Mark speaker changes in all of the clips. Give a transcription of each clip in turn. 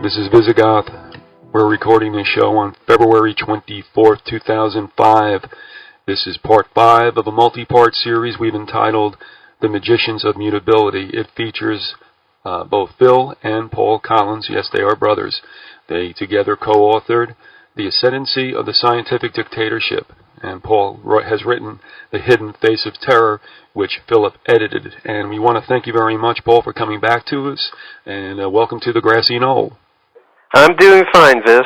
Speaker 1: This is Visigoth. We're recording this show on February 24th, 2005. This is part 5 of a multi-part series we've entitled The Magicians of Mutability. It features both Phil and Paul Collins. Yes, they are brothers. They together co-authored The Ascendancy of the Scientific Dictatorship. And Paul has written The Hidden Face of Terror, which Philip edited. And we want to thank you very much, Paul, for coming back to us. And welcome to the Grassy Knoll.
Speaker 2: I'm doing fine, Viz.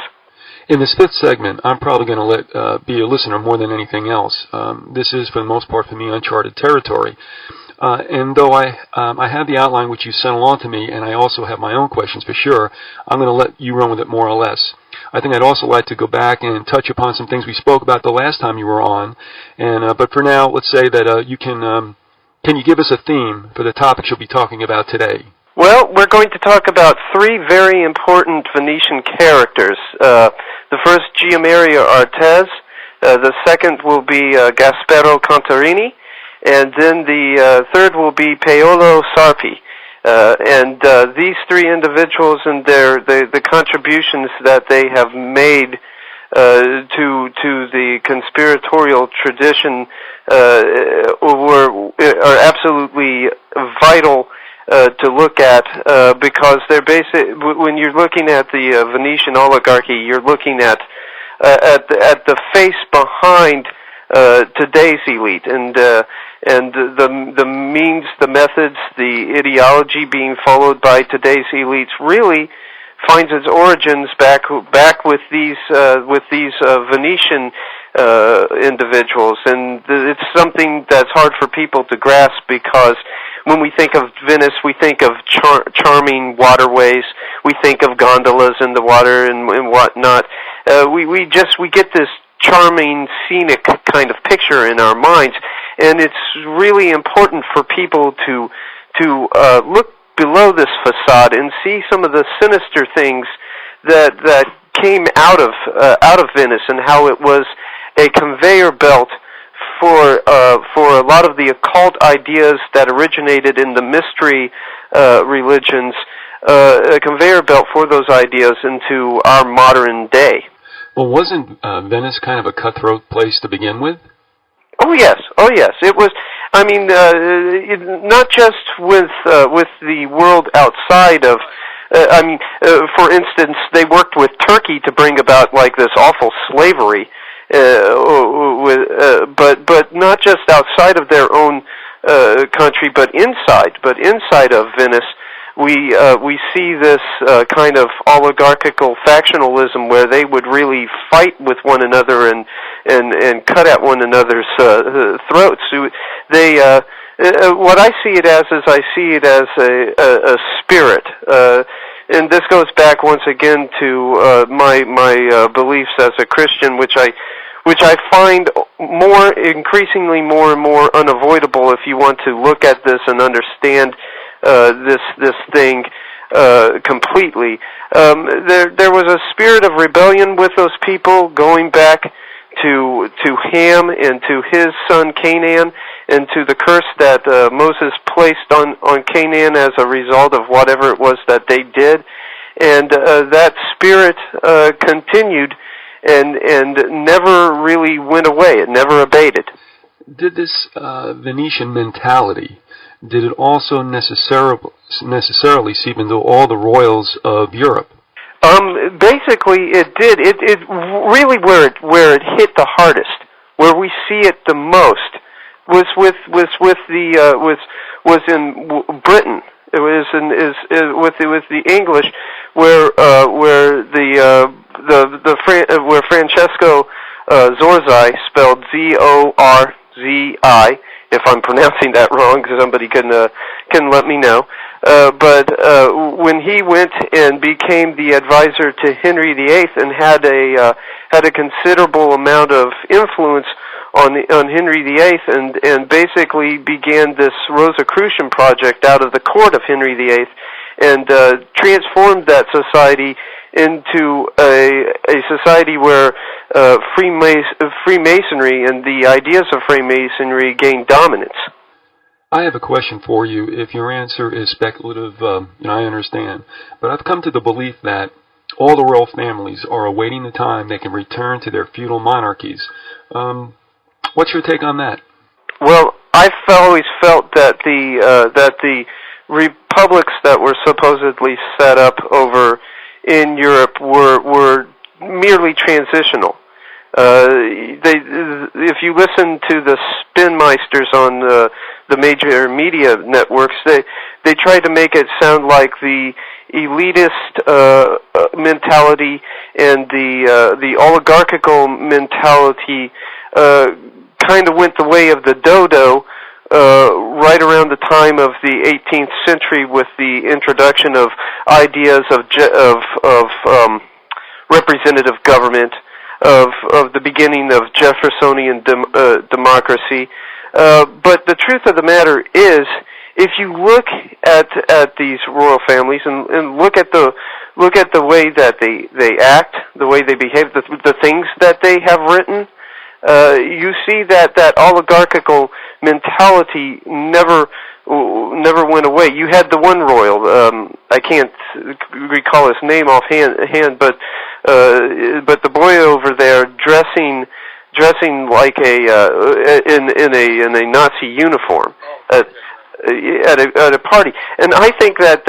Speaker 1: In this fifth segment, I'm probably going to let be a listener more than anything else. This is, for the most part, for me, uncharted territory. And though I have the outline which you sent along to me, and I also have my own questions for sure, I'm going to let you run with it more or less. I think I'd also like to go back and touch upon some things we spoke about the last time you were on. And but for now, let's say that you can you give us a theme for the topics you'll be talking about today?
Speaker 2: Well, we're going to talk about three very important Venetian characters. The first, Giameria Artes. The second will be Gaspero Contarini. And then the third will be Paolo Sarpi. And these three individuals and the contributions that they have made to the conspiratorial tradition are absolutely vital to look at because they're when you're looking at the Venetian oligarchy, you're looking at the face behind today's elite and the means, the methods, the ideology being followed by today's elites really finds its origins back with these Venetian individuals, and it's something that's hard for people to grasp because when we think of Venice, we think of charming waterways, we think of gondolas in the water and whatnot. We get this charming, scenic kind of picture in our minds, and it's really important for people to look below this facade and see some of the sinister things that came out of Venice and how it was a conveyor belt for a lot of the occult ideas that originated in the mystery religions, a conveyor belt for those ideas into our modern day.
Speaker 1: Well, wasn't Venice kind of a cutthroat place to begin with?
Speaker 2: Oh yes. It was. I mean, not just with the world outside of. For instance, they worked with Turkey to bring about like this awful slavery, but not just outside of their own country, but inside of Venice. We see this kind of oligarchical factionalism where they would really fight with one another and cut at one another's throats. They what I see it as is I see it as a spirit, and this goes back once again to my beliefs as a Christian, which I find increasingly more and more unavoidable if you want to look at this and understand this thing completely. There was a spirit of rebellion with those people going back to Ham and to his son Canaan, and to the curse that Moses placed on Canaan as a result of whatever it was that they did, and that spirit continued and never really went away. It never abated.
Speaker 1: Did this Venetian mentality, did it also necessarily seep into all the royals of Europe?
Speaker 2: Basically, it did. It really where it hit the hardest, where we see it the most, was in Britain. It was with the English, where Francesco Zorzi, spelled Zorzi, if I'm pronouncing that wrong, somebody can let me know. But when he went and became the advisor to Henry VIII and had a considerable amount of influence on Henry VIII and basically began this Rosicrucian project out of the court of Henry VIII and transformed that society into a society where Freemasonry and the ideas of Freemasonry gained dominance.
Speaker 1: I have a question for you. If your answer is speculative, I understand. But I've come to the belief that all the royal families are awaiting the time they can return to their feudal monarchies. What's your take on that?
Speaker 2: Well, I've always felt that the republics that were supposedly set up over in Europe were merely transitional. If you listen to the spinmeisters on the major media networks, they try to make it sound like the elitist mentality and the oligarchical mentality kind of went the way of the dodo right around the time of the 18th century, with the introduction of ideas of representative government, of the beginning of Jeffersonian democracy. But the truth of the matter is, if you look at these royal families and look at the way that they act, the way they behave, the things that they have written, you see that oligarchical mentality never went away. You had the one royal, I can't recall his name offhand, but the boy over there dressing like in a Nazi uniform at a party, and I think that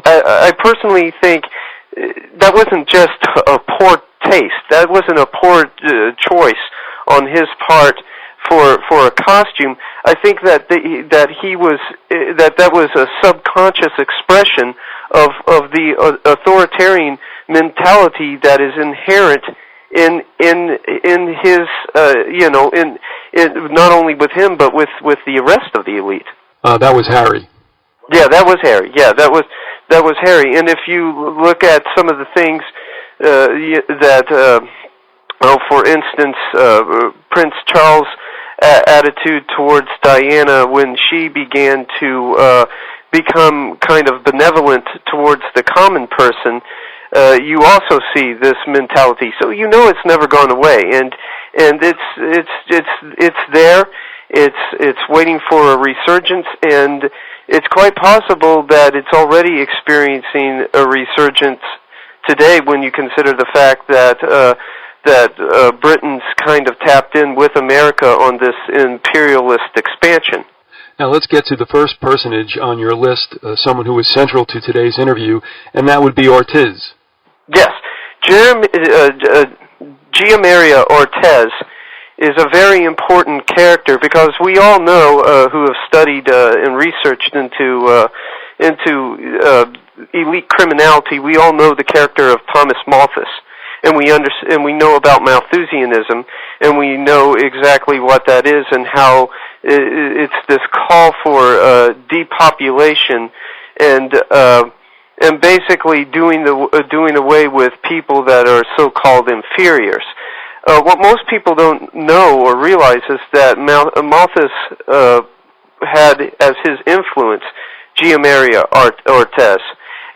Speaker 2: I personally think that wasn't just a poor taste. That wasn't a poor choice on his part for a costume. I think that was a subconscious expression of the authoritarian mentality that is inherent in his in not only with him but with the rest of the elite.
Speaker 1: That was Harry.
Speaker 2: Yeah, that was Harry. Yeah, that was Harry. And if you look at some of the things for instance, Prince Charles' attitude towards Diana when she began to become kind of benevolent towards the common person, you also see this mentality. So it's never gone away, and it's there. It's waiting for a resurgence, and it's quite possible that it's already experiencing a resurgence today when you consider the fact that Britain's kind of tapped in with America on this imperialist expansion.
Speaker 1: Now let's get to the first personage on your list, someone who is central to today's interview, and that would be Ortiz.
Speaker 2: Yes. Gianmaria Ortiz is a very important character because we all know, who have studied and researched into elite criminality, we all know the character of Thomas Malthus. And we know about Malthusianism, and we know exactly what that is and how it's this call for depopulation and basically doing away with people that are so-called inferiors. What most people don't know or realize is that Malthus had as his influence Gianmaria Ortiz.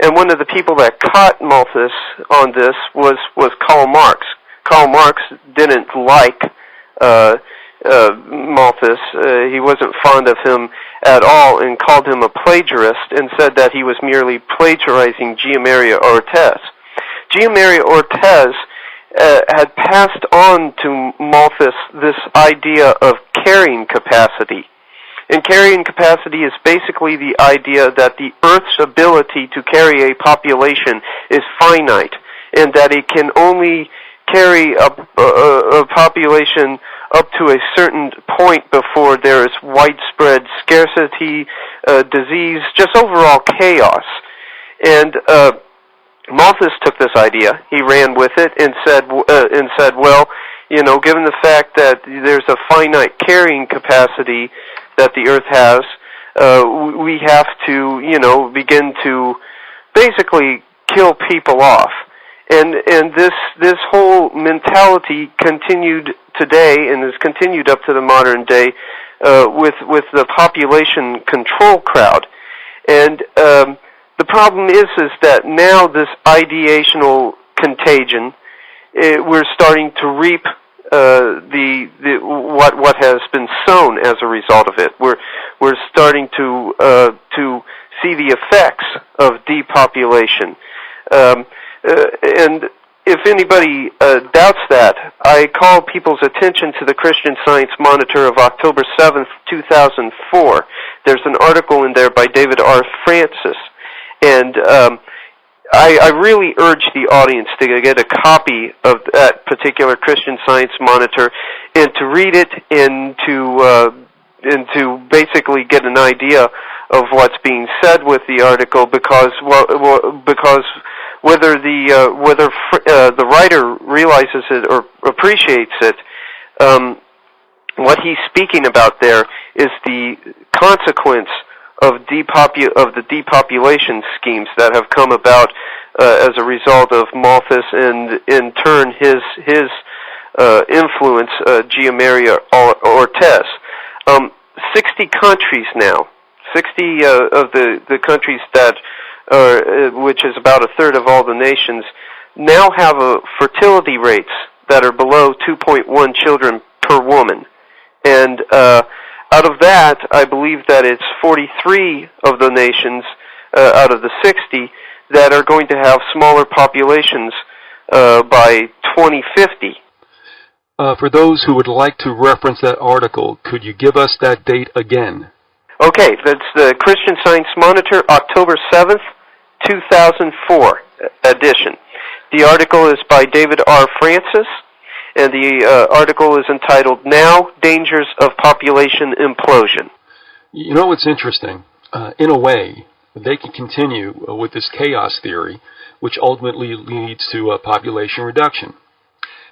Speaker 2: And one of the people that caught Malthus on this was Karl Marx. Karl Marx didn't like Malthus. He wasn't fond of him at all and called him a plagiarist and said that he was merely plagiarizing Gianmaria Ortiz. Gianmaria Ortiz had passed on to Malthus this idea of carrying capacity. And carrying capacity is basically the idea that the Earth's ability to carry a population is finite, and that it can only carry a population up to a certain point before there is widespread scarcity, disease, just overall chaos. And Malthus took this idea, he ran with it, and said, well, given the fact that there's a finite carrying capacity that the Earth has, we have to, begin to basically kill people off. And this whole mentality continued today and has continued up to the modern day with the population control crowd. And the problem is that now this ideational contagion, we're starting to reap what has been sown as a result of it. We're starting to see the effects of depopulation, and if anybody doubts that, I call people's attention to the Christian Science Monitor of October 7th, 2004. There's an article in there by David R. Francis, and I really urge the audience to get a copy of that particular Christian Science Monitor and to read it and to basically get an idea of what's being said with the article, because whether the writer realizes it or appreciates it, what he's speaking about there is the consequence of the depopulation schemes that have come about as a result of Malthus and in turn his influence, Gianmaria Ortiz. 60 countries now, 60 of the countries that which is about a third of all the nations, now have fertility rates that are below 2.1 children per woman. And out of that, I believe that it's 43 of the nations out of the 60 that are going to have smaller populations by 2050.
Speaker 1: For those who would like to reference that article, could you give us that date again?
Speaker 2: Okay, that's the Christian Science Monitor, October 7th, 2004 edition. The article is by David R. Francis, and the article is entitled, Now, Dangers of Population Implosion.
Speaker 1: You know what's interesting? In a way, they can continue with this chaos theory, which ultimately leads to population reduction.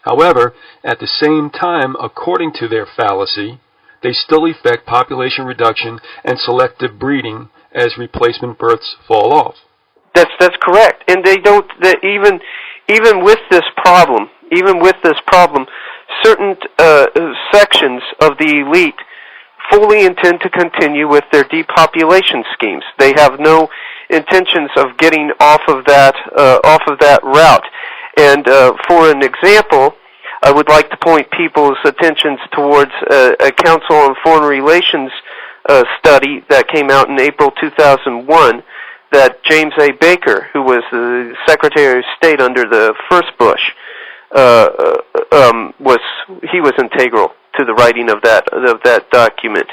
Speaker 1: However, at the same time, according to their fallacy, they still effect population reduction and selective breeding as replacement births fall off.
Speaker 2: That's correct, and they don't. Even with this problem, certain sections of the elite fully intend to continue with their depopulation schemes. They have no intentions of getting off of that route. And for an example, I would like to point people's attentions towards a Council on Foreign Relations study that came out in April 2001 that James A. Baker, who was the Secretary of State under the first Bush, was integral to the writing of that document.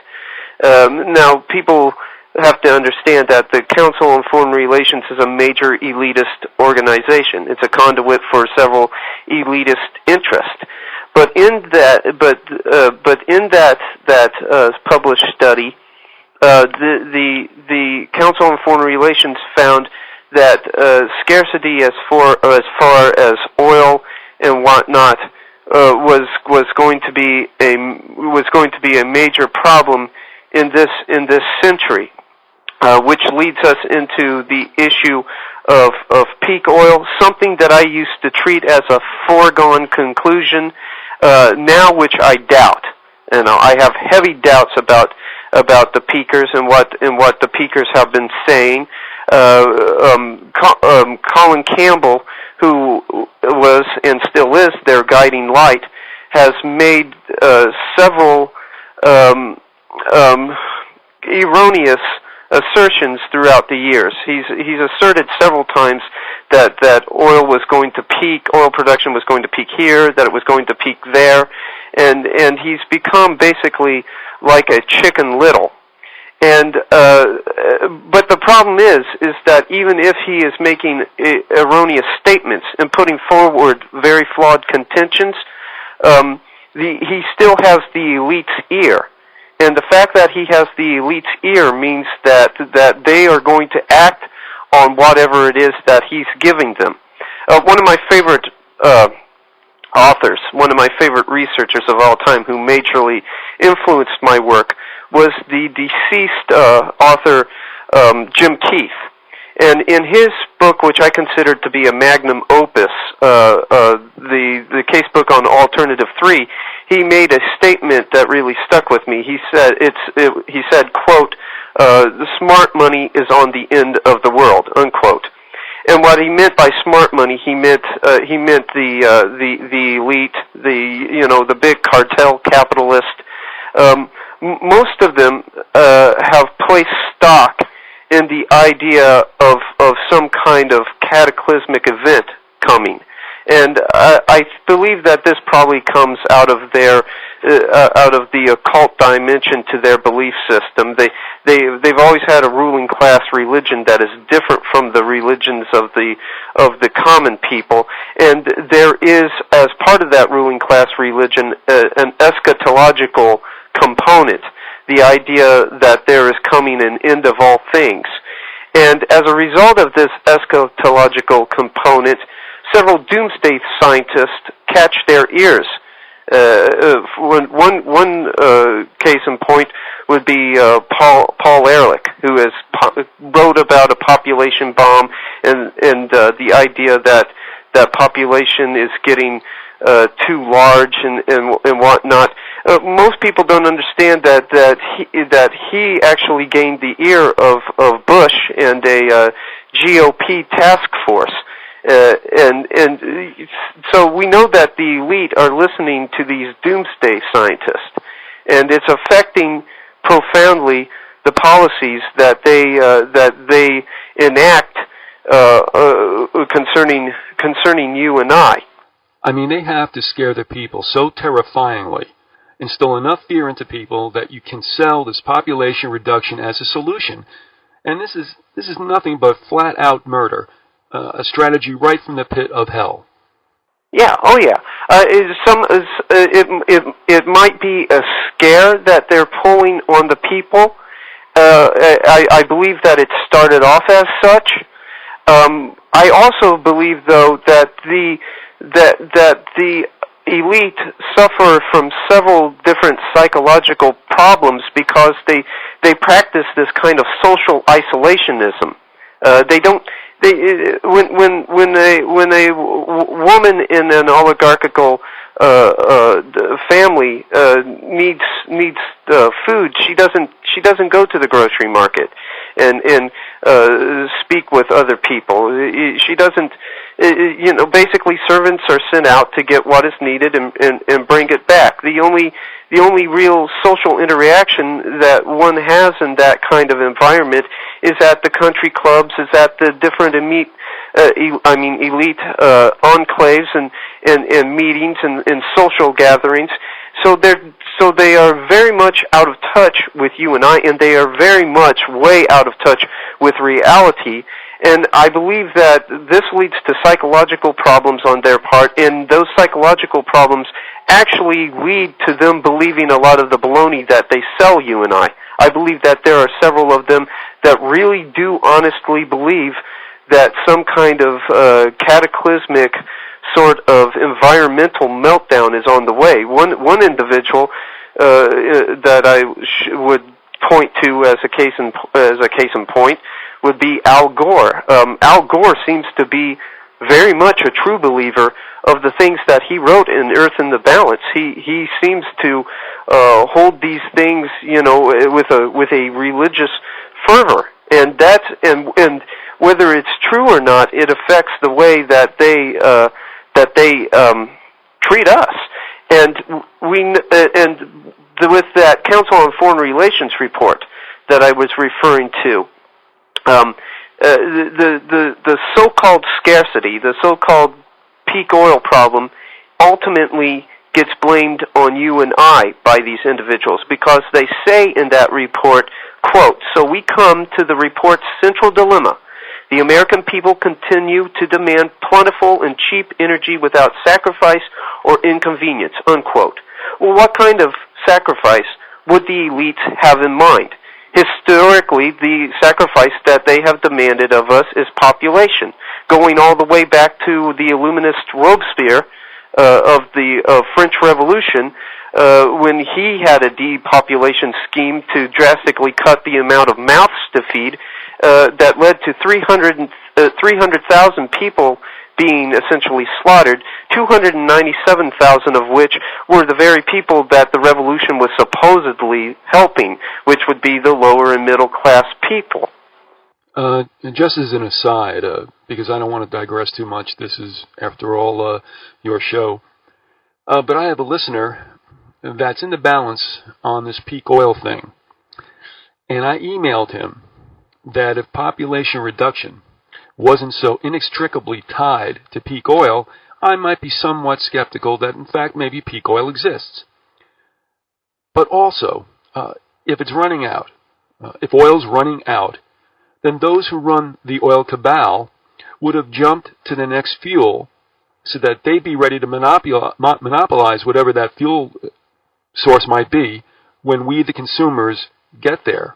Speaker 2: Now, people have to understand that the Council on Foreign Relations is a major elitist organization. It's a conduit for several elitist interests. But in that published study, the Council on Foreign Relations found that scarcity as far as oil and whatnot was going to be a major problem in this century, which leads us into the issue of peak oil, something that I used to treat as a foregone conclusion, now which I doubt. And I have heavy doubts about the peakers and what the peakers have been saying. Colin Campbell, who was and still is their guiding light, has made several erroneous assertions throughout the years. He's asserted several times that oil production was going to peak here, that it was going to peak there, and he's become basically like a Chicken Little. And but the problem is that even if he is making erroneous statements and putting forward very flawed contentions, he still has the elite's ear. And the fact that he has the elite's ear means that they are going to act on whatever it is that he's giving them. One of my favorite authors, one of my favorite researchers of all time who majorly influenced my work was the deceased author Jim Keith. And in his book, which I considered to be a magnum opus, the case book on Alternative 3, he made a statement that really stuck with me. He said, quote, "The smart money is on the end of the world," unquote. And what he meant by smart money, he meant the elite, the big cartel capitalist. Most of them have placed stock in the idea of some kind of cataclysmic event coming, and I believe that this probably comes out of their out of the occult dimension to their belief system. They've always had a ruling class religion that is different from the religions of the common people, and there is, as part of that ruling class religion, an eschatological component, the idea that there is coming an end of all things. And as a result of this eschatological component, several doomsday scientists catch their ears. One case in point would be Paul Ehrlich, who wrote about a population bomb and the idea that population is getting too large and whatnot. Most people don't understand that he actually gained the ear of Bush and a GOP task force. And so we know that the elite are listening to these doomsday scientists, and it's affecting profoundly the policies that they enact concerning you and I.
Speaker 1: I mean, they have to scare the people so terrifyingly, instill enough fear into people that you can sell this population reduction as a solution. And this is nothing but flat-out murder. A strategy right from the pit of hell.
Speaker 2: Yeah, oh yeah. It might be a scare that they're pulling on the people. I believe that it started off as such. I also believe, though, that the elite suffer from several different psychological problems because they practice this kind of social isolationism. When a woman in an oligarchical family needs food, she doesn't go to the grocery market and speak with other people. She doesn't. Basically, servants are sent out to get what is needed and bring it back. The only real social interaction that one has in that kind of environment is at the country clubs, is at the different elite enclaves and meetings and social gatherings. So they are very much out of touch with you and I, and they are very much way out of touch with reality. And I believe that this leads to psychological problems on their part, and those psychological problems actually lead to them believing a lot of the baloney that they sell you and I. I believe that there are several of them that really do honestly believe that some kind of cataclysmic sort of environmental meltdown is on the way. One individual that I would point to as a case in point would be Al Gore. Al Gore seems to be very much a true believer of the things that he wrote in Earth in the Balance. He seems to hold these things, with a religious fervor, and whether it's true or not, it affects the way that they treat us. And with that Council on Foreign Relations report that I was referring to, the so-called scarcity, the so-called peak oil problem, ultimately gets blamed on you and I by these individuals, because they say in that report, quote, "So we come to the report's central dilemma. The American people continue to demand plentiful and cheap energy without sacrifice or inconvenience," unquote. Well, what kind of sacrifice would the elites have in mind? Historically, the sacrifice that they have demanded of us is population, going all the way back to the Illuminist Robespierre of the French Revolution, when he had a depopulation scheme to drastically cut the amount of mouths to feed, that led to 300,000 people being essentially slaughtered, 297,000 of which were the very people that the revolution was supposedly helping, which would be the lower and middle class people.
Speaker 1: Just as an aside, because I don't want to digress too much, this is, after all, your show. But I have a listener that's in the balance on this peak oil thing. And I emailed him that if population reduction wasn't so inextricably tied to peak oil, I might be somewhat skeptical that, in fact, maybe peak oil exists. But also, if it's running out, if oil's running out, then those who run the oil cabal would have jumped to the next fuel so that they'd be ready to monopolize whatever that fuel source might be when we, the consumers, get there.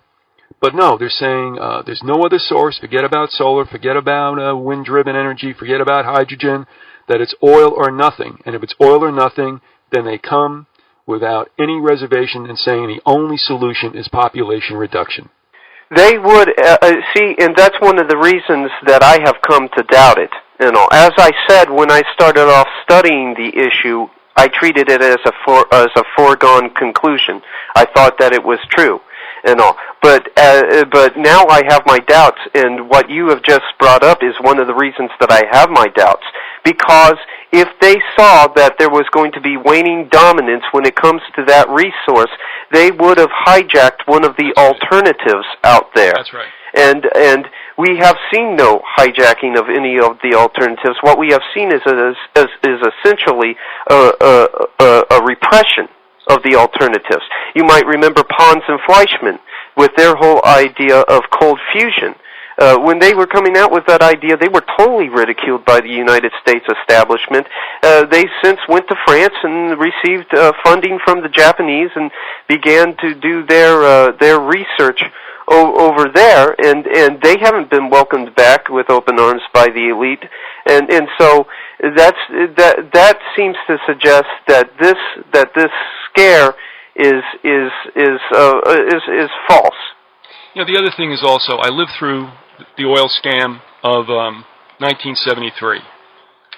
Speaker 1: But no, they're saying there's no other source, forget about solar, forget about wind-driven energy, forget about hydrogen, that it's oil or nothing. And if it's oil or nothing, then they come without any reservation and saying the only solution is population reduction.
Speaker 2: They would, see, and that's one of the reasons that I have come to doubt it. You know, as I said when I started off studying the issue, I treated it as a foregone conclusion. I thought that it was true and all. But now I have my doubts, and what you have just brought up is one of the reasons that I have my doubts. Because if they saw that there was going to be waning dominance when it comes to that resource, they would have hijacked one of the alternatives out there.
Speaker 1: That's right.
Speaker 2: And we have seen no hijacking of any of the alternatives. What we have seen is essentially a repression of the alternatives. You might remember Pons and Fleischmann with their whole idea of cold fusion. When they were coming out with that idea, they were totally ridiculed by the United States establishment. They since went to France and received funding from the Japanese and began to do their research over there, and they haven't been welcomed back with open arms by the elite, and so that seems to suggest that this scare is false.
Speaker 1: You know, the other thing is also, I lived through the oil scam of 1973.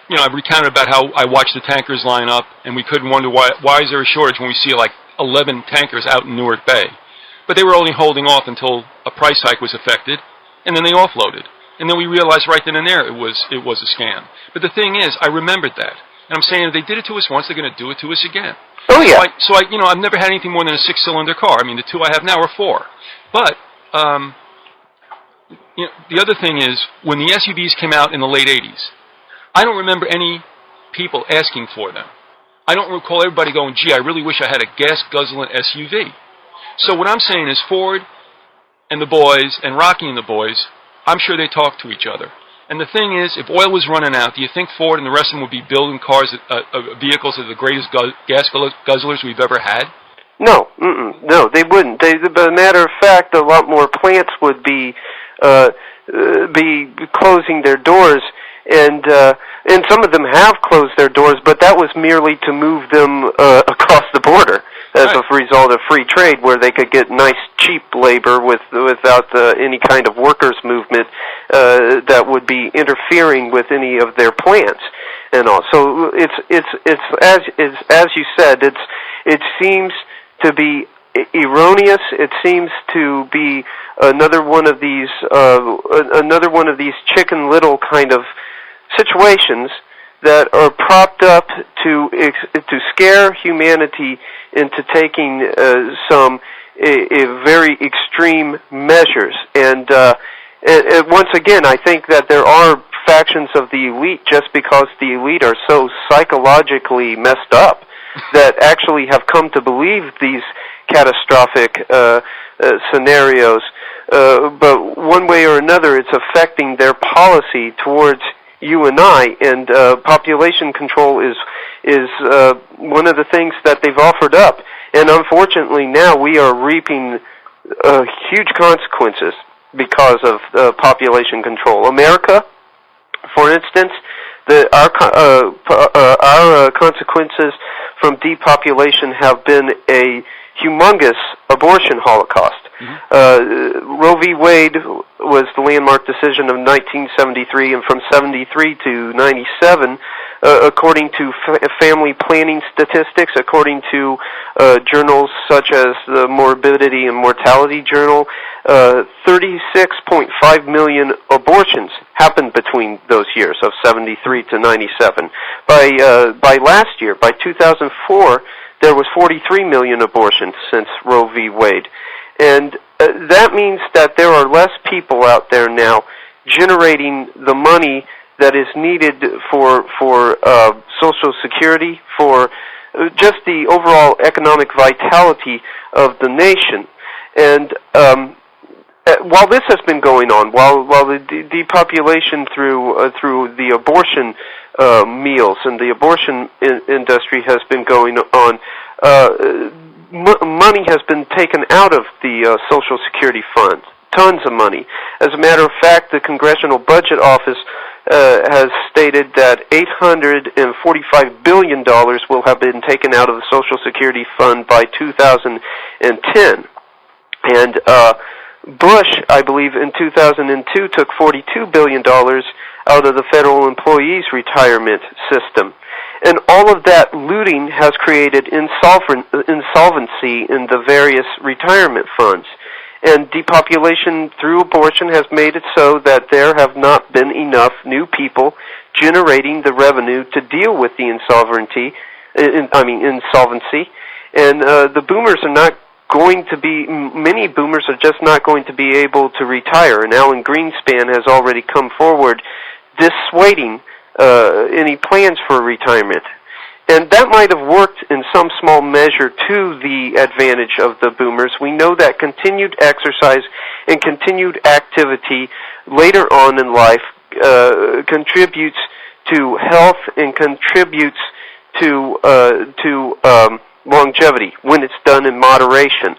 Speaker 1: You know, I've recounted about how I watched the tankers line up, and we couldn't wonder why is there a shortage when we see like 11 tankers out in Newark Bay. But they were only holding off until a price hike was effected, and then they offloaded. And then we realized right then and there it was a scam. But the thing is, I remembered that. And I'm saying if they did it to us once, they're going to do it to us again.
Speaker 2: Oh, yeah.
Speaker 1: So I, you know, I've never had anything more than a 6-cylinder car. I mean, the two I have now are 4. But you know, the other thing is, when the SUVs came out in the late 80s, I don't remember any people asking for them. I don't recall everybody going, gee, I really wish I had a gas-guzzling SUV. So what I'm saying is Ford and the boys and Rocky and the boys, I'm sure they talk to each other. And the thing is, if oil was running out, do you think Ford and the rest of them would be building cars, vehicles that are the greatest gas guzzlers we've ever had?
Speaker 2: No, no, they wouldn't. As a matter of fact, a lot more plants would be closing their doors, and some of them have closed their doors, but that was merely to move them across the border as a result of free trade, where they could get nice, cheap labor without any kind of workers' movement that would be interfering with any of their plants and all. So it's as you said, it seems to be erroneous. It seems to be another one of these Chicken Little kind of situations that are propped up to scare humanity into taking some very extreme measures. And once again, I think that there are factions of the elite, just because the elite are so psychologically messed up, that actually have come to believe these catastrophic scenarios. But one way or another, it's affecting their policy towards you and I, and population control is one of the things that they've offered up. And unfortunately, now we are reaping huge consequences because of population control. America, for instance, our consequences from depopulation have been a humongous abortion holocaust. Mm-hmm. Roe v. Wade was the landmark decision of 1973, and from 73 to 97, according to family planning statistics, according to journals such as the Morbidity and Mortality Journal, 36.5 million abortions happened between those years of 73 to 97. By last year, by 2004, there was 43 million abortions since Roe v. Wade. And that means that there are less people out there now generating the money that is needed for Social Security, for just the overall economic vitality of the nation. And while this has been going on, while the depopulation through the abortion meals and the abortion industry has been going on, money has been taken out of the Social Security fund. Tons of money. As a matter of fact, the Congressional Budget Office has stated that $845 billion will have been taken out of the Social Security fund by 2010. And Bush, I believe, in 2002 took $42 billion out of the federal employees' retirement system. And all of that looting has created insolvency in the various retirement funds. And depopulation through abortion has made it so that there have not been enough new people generating the revenue to deal with the insolvency. And the boomers are not going to be, many boomers are just not going to be able to retire. And Alan Greenspan has already come forward dissuading any plans for retirement. And that might have worked in some small measure to the advantage of the boomers. We know that continued exercise and continued activity later on in life contributes to health and contributes to longevity when it's done in moderation.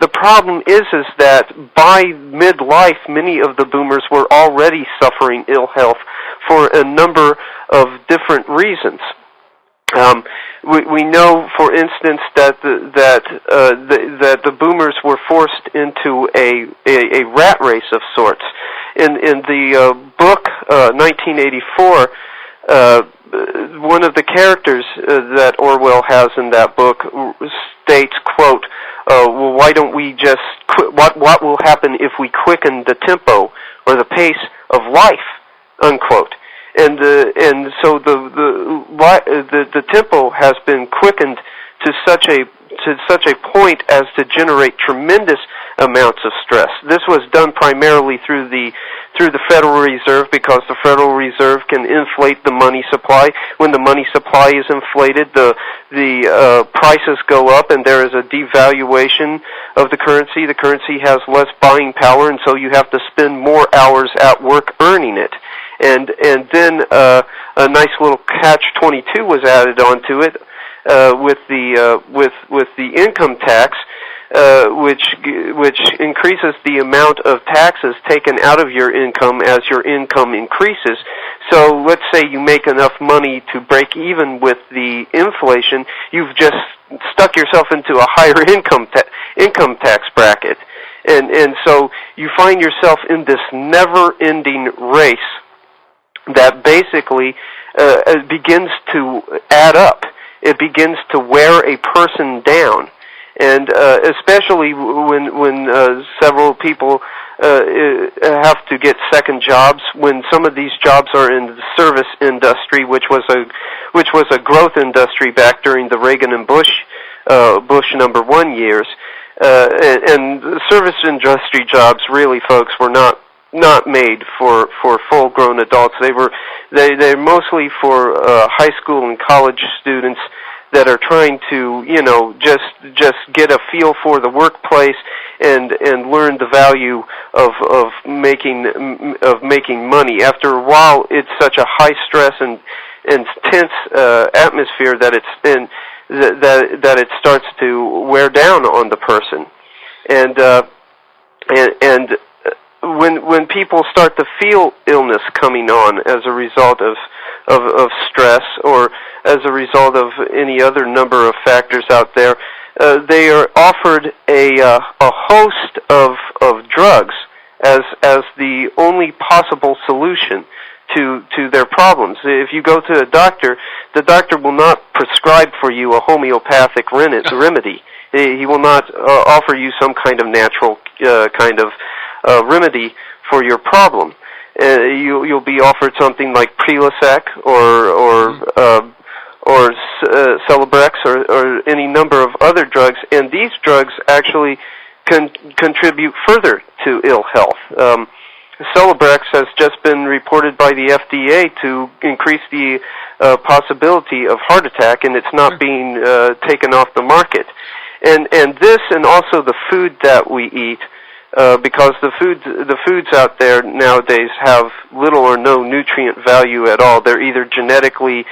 Speaker 2: The problem is that by midlife, many of the boomers were already suffering ill health for a number of different reasons. We know, for instance, that the boomers were forced into a rat race of sorts. In the book 1984, one of the characters that Orwell has in that book states, quote, well, why don't we just what will happen if we quicken the tempo or the pace of life, unquote. And so the tempo has been quickened to such a point as to generate tremendous amounts of stress. This was done primarily through the Federal Reserve, because the Federal Reserve can inflate the money supply. When the money supply is inflated, the prices go up, and there is a devaluation of the currency. The currency has less buying power, and so you have to spend more hours at work earning it. And then a nice little catch-22 was added onto it with the income tax, which increases the amount of taxes taken out of your income as your income increases. So let's say you make enough money to break even with the inflation, you've just stuck yourself into a higher income tax bracket, and so you find yourself in this never-ending race that basically begins to add up. It begins to wear a person down, and especially when several people have to get second jobs, when some of these jobs are in the service industry, which was a growth industry back during the Reagan and Bush #1 years, and service industry jobs, really, folks, were not made for full-grown adults. They're mostly for high school and college students that are trying to, just get a feel for the workplace and learn the value of making money. After a while, it's such a high stress and tense atmosphere that that it starts to wear down on the person, and when people start to feel illness coming on as a result of stress, or as a result of any other number of factors out there, they are offered a host of drugs as the only possible solution to their problems. If you go to a doctor, the doctor will not prescribe for you a homeopathic remedy. He will not offer you some kind of natural remedy for your problem. You'll be offered something like Prilosec or Celebrex or any number of other drugs, and these drugs actually contribute further to ill health. Celebrex has just been reported by the FDA to increase the possibility of heart attack, and it's not being taken off the market. And this, and also the food that we eat, because the foods out there nowadays have little or no nutrient value at all. They're either genetically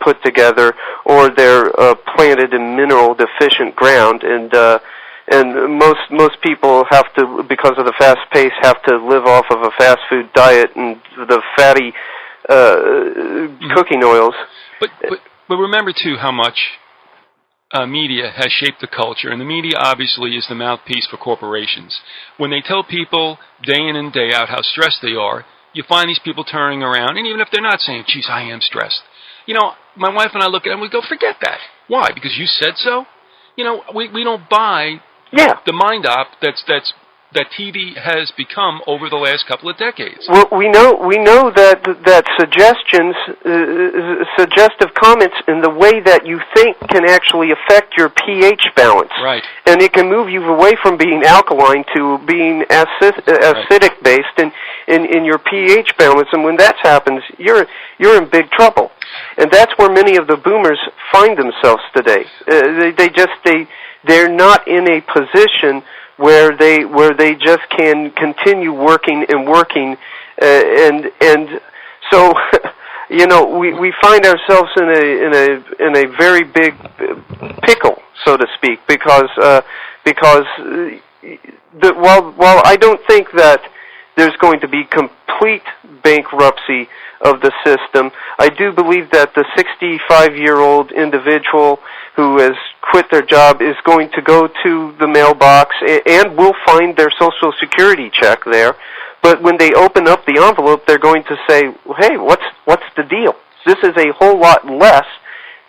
Speaker 2: put together or they're planted in mineral deficient ground, and most people have to, because of the fast pace, have to live off of a fast food diet and the fatty cooking oils.
Speaker 1: But remember too how much media has shaped the culture, and the media obviously is the mouthpiece for corporations. When they tell people day in and day out how stressed they are, you find these people turning around, and even if they're not saying, geez, I am stressed. You know, my wife and I look at them and we go, forget that. Why? Because you said so? You know, we don't buy the mind-op that TV has become over the last couple of decades.
Speaker 2: Well, we know that suggestions, suggestive comments in the way that you think can actually affect your pH balance.
Speaker 1: Right.
Speaker 2: And it can move you away from being alkaline to being acidic based in your pH balance. And when that happens, you're in big trouble. And that's where many of the boomers find themselves today. They're not in a position where they just can continue working and working, and so you know we find ourselves in a very big pickle, so to speak, because while I don't think that there's going to be complete bankruptcy of the system, I do believe that the 65-year-old individual who has quit their job is going to go to the mailbox and will find their Social Security check there. But when they open up the envelope, they're going to say, hey, what's the deal? This is a whole lot less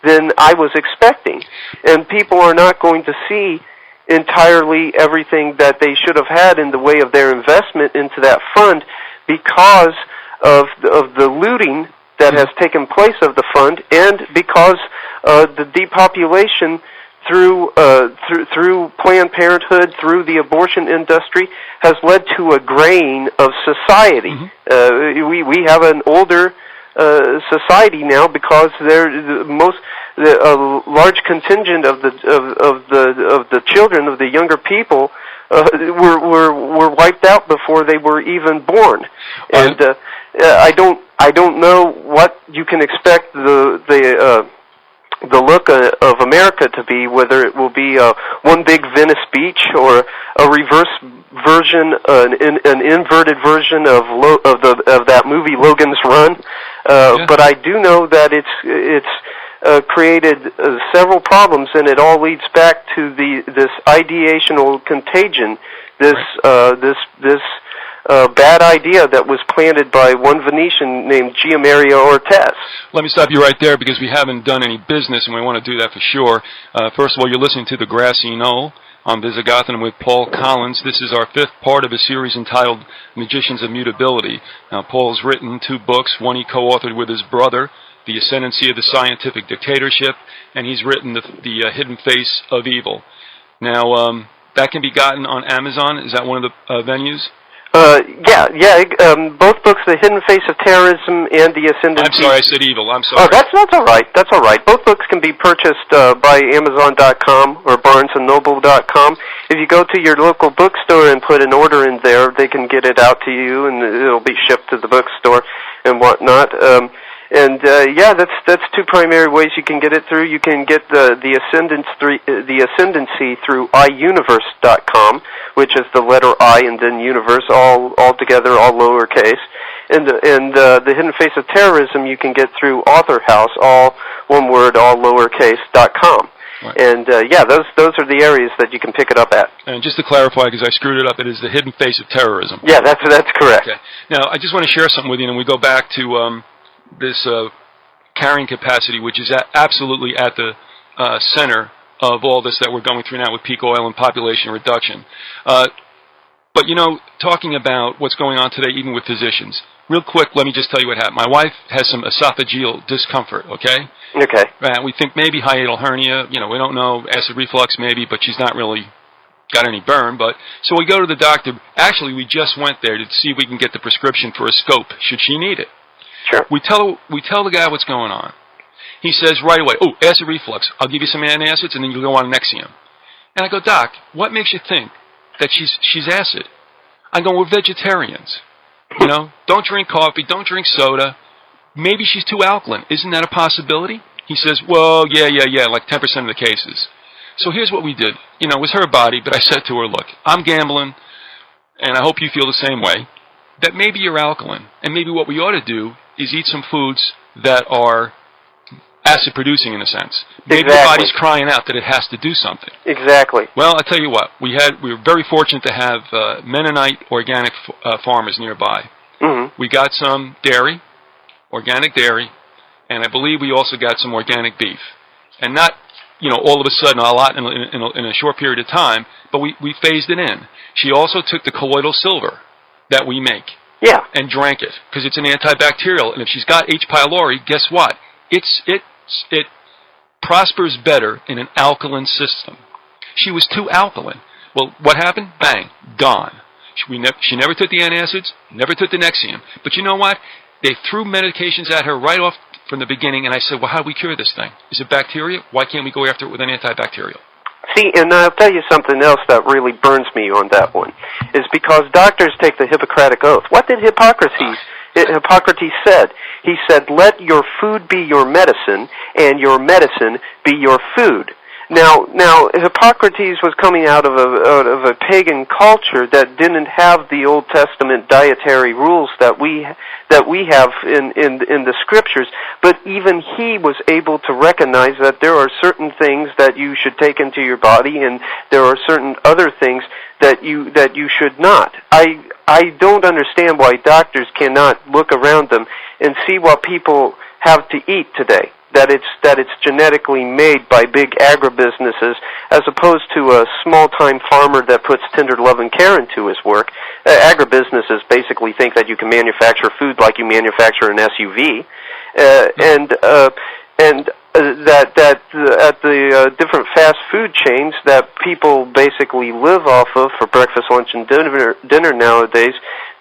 Speaker 2: than I was expecting. And people are not going to see entirely everything that they should have had in the way of their investment into that fund because of the looting that has taken place of the fund, and because the depopulation through Planned Parenthood, through the abortion industry, has led to a graying of society. We have an older society now because a large contingent of the children, of the younger people, were wiped out before they were even born. And I don't know what you can expect the look of America to be, whether it will be one big Venice Beach or a reverse version, an inverted version of that movie Logan's Run. But I do know that it's created several problems, and it all leads back to this ideational contagion, this bad idea that was planted by one Venetian named Gianmario Ortez.
Speaker 1: Let me stop you right there because we haven't done any business, and we want to do that for sure. First of all, you're listening to The Grassy Knoll. I'm Visigotham with Paul Collins. This is our fifth part of a series entitled Magicians of Mutability. Now, Paul's written 2 books, one he co-authored with his brother, The Ascendancy of the Scientific Dictatorship, and he's written the Hidden Face of Evil. Now, that can be gotten on Amazon. Is that one of the venues? Both books, The Hidden Face of Terrorism and The Ascendancy. I'm sorry, I said evil. I'm sorry.
Speaker 2: Oh, that's all right. That's all right. Both books can be purchased by Amazon.com or BarnesandNoble.com. If you go to your local bookstore and put an order in there, they can get it out to you, and it'll be shipped to the bookstore and whatnot. That's 2 primary ways you can get it through. You can get the Ascendancy through iUniverse.com, which is the letter I and then universe, all together, all lowercase. And the Hidden Face of Terrorism you can get through Author House, all one word, all lowercase .com.
Speaker 1: Right.
Speaker 2: And yeah, those are the areas that you can pick it up at.
Speaker 1: And just to clarify, because I screwed it up, it is the hidden face of terrorism.
Speaker 2: Yeah, that's correct.
Speaker 1: Okay. Now, I just want to share something with you, and we go back to this carrying capacity, which is absolutely at the center of all this that we're going through now with peak oil and population reduction. But, you know, talking about what's going on today, even with physicians, real quick, let me just tell you what happened. My wife has some esophageal discomfort, okay?
Speaker 2: Okay.
Speaker 1: We think maybe hiatal hernia, you know, we don't know, acid reflux maybe, but she's not really got any burn. But so we go to the doctor. Actually, we just went there to see if we can get the prescription for a scope, should she need it.
Speaker 2: Sure.
Speaker 1: We tell the guy what's going on. He says right away, oh, acid reflux. I'll give you some antacids, and then you'll go on Nexium. And I go, Doc, what makes you think that she's acid? I go, we're vegetarians. You know, don't drink coffee, don't drink soda. Maybe she's too alkaline. Isn't that a possibility? He says, well, yeah, like 10% of the cases. So here's what we did. You know, it was her body, but I said to her, look, I'm gambling, and I hope you feel the same way, that maybe you're alkaline. And maybe what we ought to do is eat some foods that are acid-producing in a sense. Maybe
Speaker 2: exactly.
Speaker 1: the body's crying out that it has to do something.
Speaker 2: Exactly.
Speaker 1: Well, I'll tell you what. We were very fortunate to have Mennonite organic farmers nearby.
Speaker 2: Mm-hmm.
Speaker 1: We got some dairy, organic dairy, and I believe we also got some organic beef. And not, you know, all of a sudden, a lot in a short period of time, but we phased it in. She also took the colloidal silver that we make.
Speaker 2: Yeah.
Speaker 1: And drank it, because it's an antibacterial. And if she's got H. pylori, guess what? It prospers better in an alkaline system. She was too alkaline. Well, what happened? Bang, gone. She never took the antacids, never took the Nexium. But you know what? They threw medications at her right off from the beginning, and I said, well, how do we cure this thing? Is it bacteria? Why can't we go after it with an antibacterial?
Speaker 2: See, and I'll tell you something else that really burns me on that one, is because doctors take the Hippocratic Oath. What did Hippocrates said? He said, let your food be your medicine, and your medicine be your food. Now, Hippocrates was coming out of a pagan culture that didn't have the Old Testament dietary rules that we have in the scriptures, but even he was able to recognize that there are certain things that you should take into your body, and there are certain other things that you should not. I don't understand why doctors cannot look around them and see what people have to eat today. That it's genetically made by big agribusinesses, as opposed to a small-time farmer that puts tender love and care into his work. Agribusinesses basically think that you can manufacture food like you manufacture an SUV, and that at the different fast food chains that people basically live off of for breakfast, lunch, and dinner nowadays,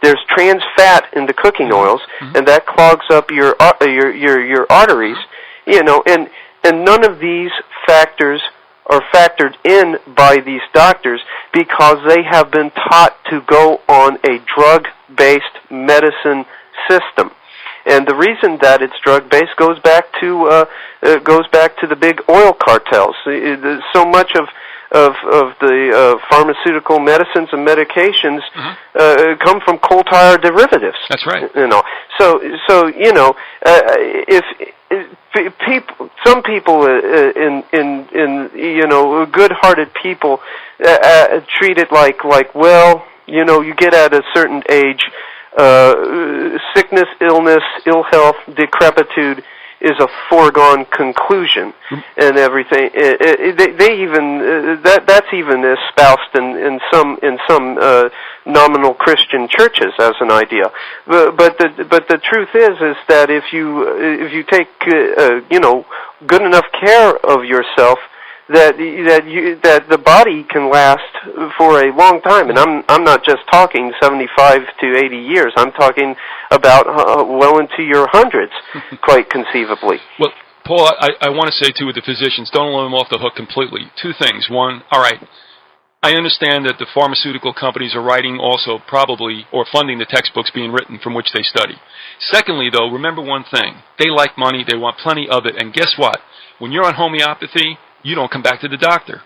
Speaker 2: there's trans fat in the cooking oils, and that clogs up your arteries. You know, and none of these factors are factored in by these doctors because they have been taught to go on a drug-based medicine system. And the reason that it's drug-based goes back to the big oil cartels. So much of the pharmaceutical medicines and medications come from coal tar derivatives.
Speaker 1: That's right.
Speaker 2: You know, so you know, some people in you know, good-hearted people treat it like well, you know, you get at a certain age, sickness, illness, ill health, decrepitude is a foregone conclusion, and everything. They even that's even espoused in some nominal Christian churches as an idea. But the truth is that if you take you know, good enough care of yourself, that the body can last for a long time, and I'm not just talking 75 to 80 years. I'm talking about well into your hundreds, quite conceivably.
Speaker 1: Well, Paul, I want to say too with the physicians, don't let them off the hook completely. Two things. One, all right, I understand that the pharmaceutical companies are writing also probably or funding the textbooks being written from which they study. Secondly, though, remember one thing: they like money, they want plenty of it, and guess what? When you're on homeopathy, you don't come back to the doctor.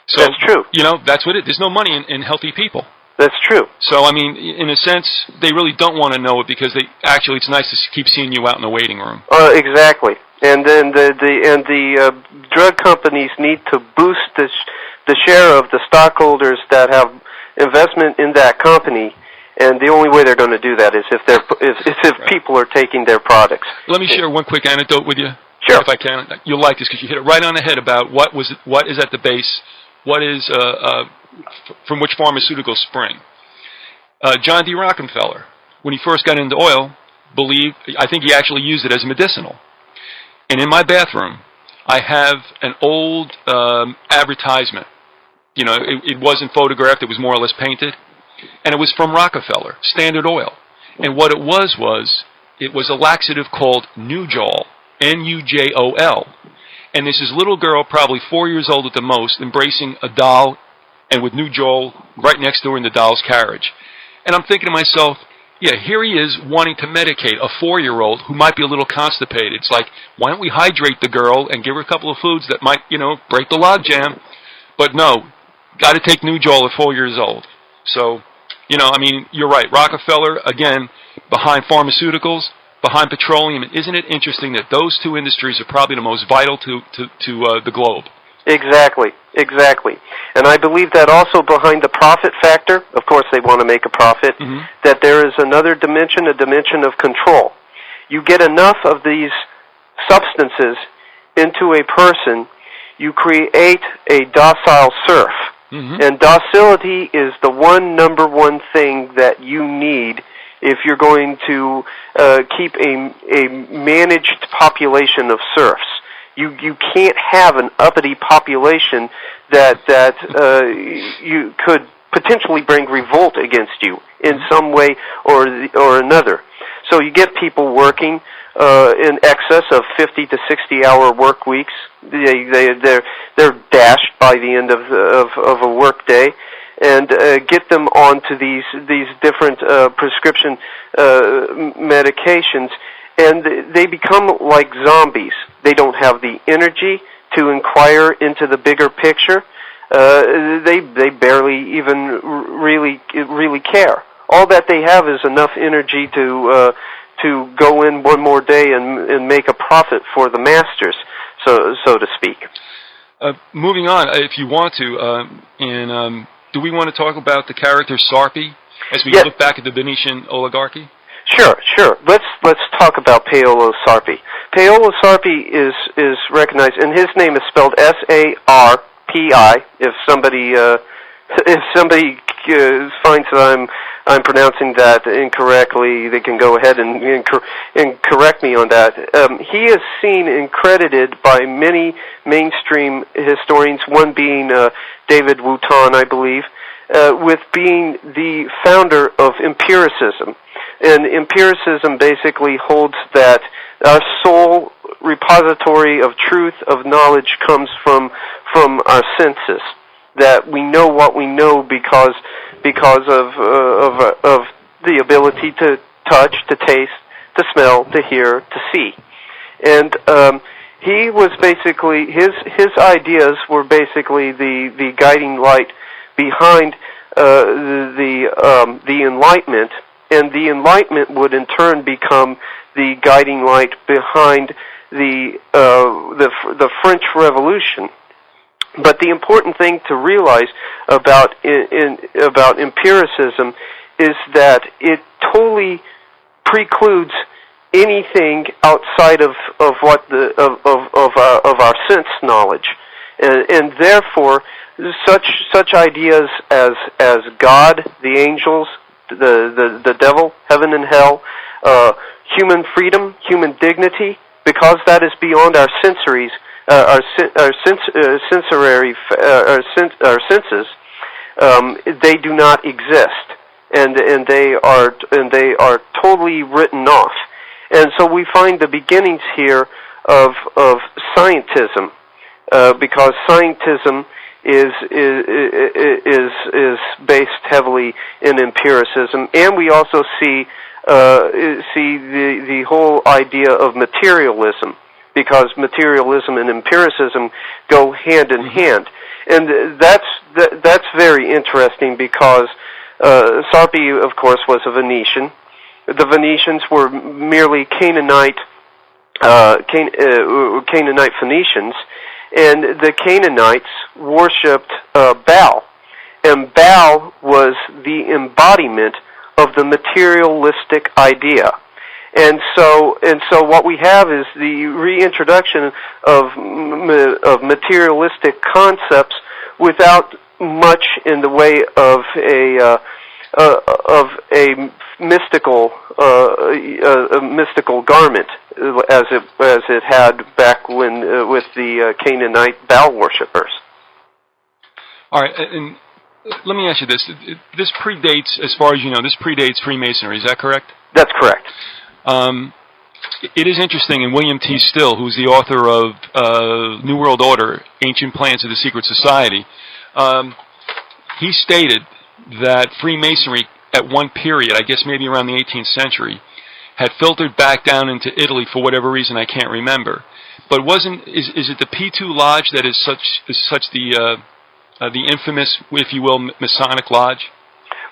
Speaker 1: So,
Speaker 2: that's true.
Speaker 1: You know, that's what it is. There's no money in healthy people.
Speaker 2: That's true.
Speaker 1: So, I mean, in a sense, they really don't want to know it because it's nice to keep seeing you out in the waiting room.
Speaker 2: Exactly. And then the drug companies need to boost the share of the stockholders that have investment in that company. And the only way they're going to do that is if people are taking their products.
Speaker 1: Let me share one quick anecdote with you,
Speaker 2: sure,
Speaker 1: if I can. You'll like this because you hit it right on the head about what is at the base, what is from which pharmaceuticals spring. John D. Rockefeller, when he first got into oil, I think he actually used it as medicinal. And in my bathroom, I have an old advertisement. You know, it wasn't photographed; it was more or less painted. And it was from Rockefeller, Standard Oil. And what it was a laxative called Nujol, Nujol. And this is a little girl, probably 4 years old at the most, embracing a doll, and with Nujol right next to her in the doll's carriage. And I'm thinking to myself, yeah, here he is wanting to medicate a 4-year-old who might be a little constipated. It's like, why don't we hydrate the girl and give her a couple of foods that might, break the logjam? But no, got to take Nujol at 4 years old. So, I mean, you're right. Rockefeller, again, behind pharmaceuticals, behind petroleum. And isn't it interesting that those two industries are probably the most vital to the globe?
Speaker 2: Exactly. And I believe that also behind the profit factor, of course they want to make a profit, that there is another dimension, a dimension of control. You get enough of these substances into a person, you create a docile serf. And docility is the number one thing that you need if you're going to keep a managed population of serfs. You can't have an uppity population that you could potentially bring revolt against you in some way or another. So you get people working in excess of 50 to 60-hour work weeks. They're dashed by the end of a work day, and get them onto these different prescription medications, and they become like zombies. They don't have the energy to inquire into the bigger picture. They barely even really care. All that they have is enough energy to go in one more day and make a profit for the masters, so to speak.
Speaker 1: Moving on, if you want to, do we want to talk about the character Sarpi as we look back at the Venetian oligarchy?
Speaker 2: Sure. Let's talk about Paolo Sarpi. Paolo Sarpi is recognized, and his name is spelled S-A-R-P-I. If somebody finds that I'm pronouncing that incorrectly, they can go ahead and correct me on that. He is seen and credited by many mainstream historians, one being David Wooton, I believe, with being the founder of empiricism. And empiricism basically holds that our sole repository of truth, of knowledge, comes from our senses. That we know what we know because of the ability to touch, to taste, to smell, to hear, to see. And he was basically his ideas were basically the guiding light behind the Enlightenment, and the Enlightenment would in turn become the guiding light behind the French Revolution. But the important thing to realize about empiricism is that it totally precludes anything outside of our sense knowledge, and therefore such ideas as God, the angels, the devil, heaven and hell, human freedom, human dignity, because that is beyond our senses, they do not exist, and they are totally written off. And so we find the beginnings here of scientism, because scientism is based heavily in empiricism, and we also see the whole idea of materialism, because materialism and empiricism go hand in hand. And that's very interesting, because Sarpi, of course, was a Venetian. The Venetians were merely Canaanite Phoenicians, and the Canaanites worshipped Baal, and Baal was the embodiment of the materialistic idea. And so what we have is the reintroduction of materialistic concepts without much in the way of a mystical garment, as it had back when with the Canaanite Baal worshippers.
Speaker 1: All right, and let me ask you this: this predates, as far as you know, this predates Freemasonry. Is that correct?
Speaker 2: That's correct.
Speaker 1: It is interesting, and William T. Still, who's the author of New World Order, Ancient Plans of the Secret Society, he stated that Freemasonry, at one period, I guess maybe around the 18th century, had filtered back down into Italy for whatever reason I can't remember. But is it the P2 Lodge that is such the infamous, if you will, Masonic lodge?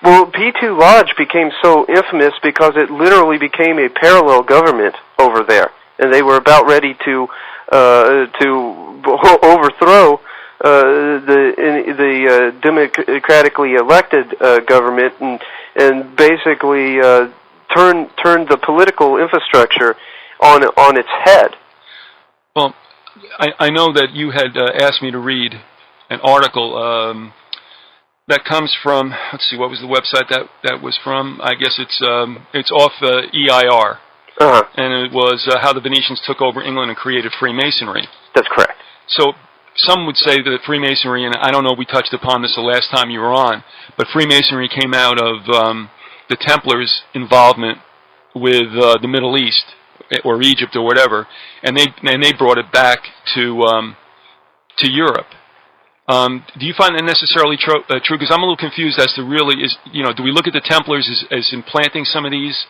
Speaker 2: Well, P2 Lodge became so infamous because it literally became a parallel government over there, and they were about ready to overthrow the democratically elected government and basically turn the political infrastructure on its head.
Speaker 1: Well, I know that you had asked me to read an article that comes from, let's see, what was the website that was from? I guess it's off EIR.
Speaker 2: Uh-huh.
Speaker 1: And it was how the Venetians took over England and created Freemasonry.
Speaker 2: That's correct.
Speaker 1: So some would say that Freemasonry, and I don't know if we touched upon this the last time you were on, but Freemasonry came out of the Templars' involvement with the Middle East or Egypt or whatever, and they brought it back to Europe. Do you find that necessarily true? Because I'm a little confused as to really do we look at the Templars as implanting some of these,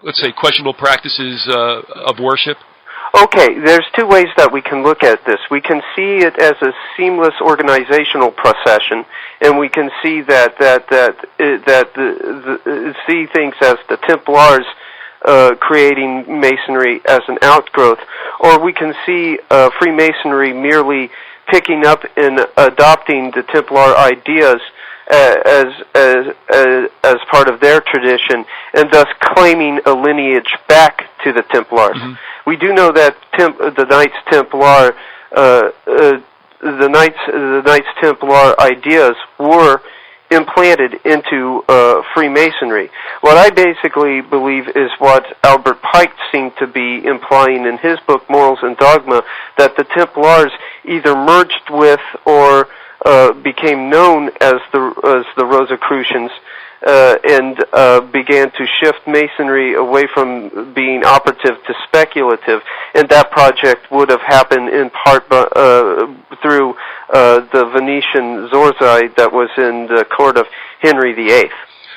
Speaker 1: let's say, questionable practices of worship?
Speaker 2: Okay, there's two ways that we can look at this. We can see it as a seamless organizational procession, and we can see see things as the Templars creating Masonry as an outgrowth, or we can see Freemasonry merely picking up and adopting the Templar ideas as part of their tradition, and thus claiming a lineage back to the Templars. Mm-hmm. We do know that the Knights Templar, the Knights Templar ideas were implanted into Freemasonry. What I basically believe is what Albert Pike seemed to be implying in his book Morals and Dogma, that the Templars either merged with or became known as the Rosicrucians and began to shift Masonry away from being operative to speculative, and that project would have happened in part through the Venetian Zorzai that was in the court of Henry VIII.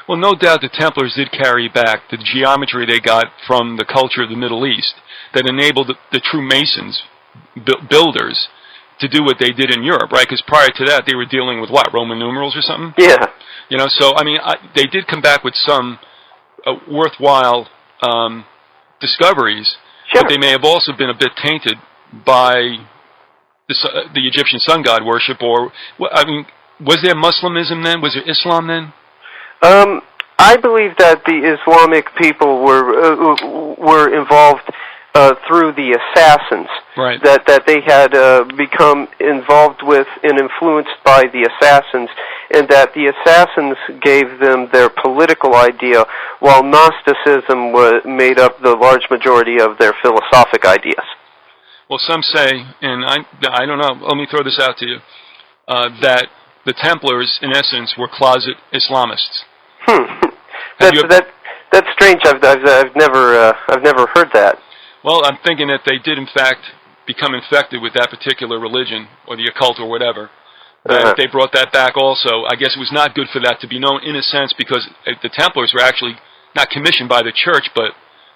Speaker 1: Well, no doubt the Templars did carry back the geometry they got from the culture of the Middle East that enabled the true Masons, builders, to do what they did in Europe, right? Because prior to that, they were dealing with what, Roman numerals or something?
Speaker 2: Yeah.
Speaker 1: So, I mean, they did come back with some worthwhile discoveries,
Speaker 2: sure,
Speaker 1: but they may have also been a bit tainted by the Egyptian sun god worship, or, I mean, was there Muslimism then? Was there Islam then?
Speaker 2: I believe that the Islamic people were involved through the assassins,
Speaker 1: right?
Speaker 2: That they had become involved with and influenced by the assassins, and that the assassins gave them their political idea, while Gnosticism made up the large majority of their philosophic ideas.
Speaker 1: Well, some say, and I don't know, let me throw this out to you, that the Templars, in essence, were closet Islamists.
Speaker 2: That's strange. I've never heard that.
Speaker 1: Well, I'm thinking that they did, in fact, become infected with that particular religion, or the occult, or whatever. That they brought that back also. I guess it was not good for that to be known, in a sense, because the Templars were actually not commissioned by the church, but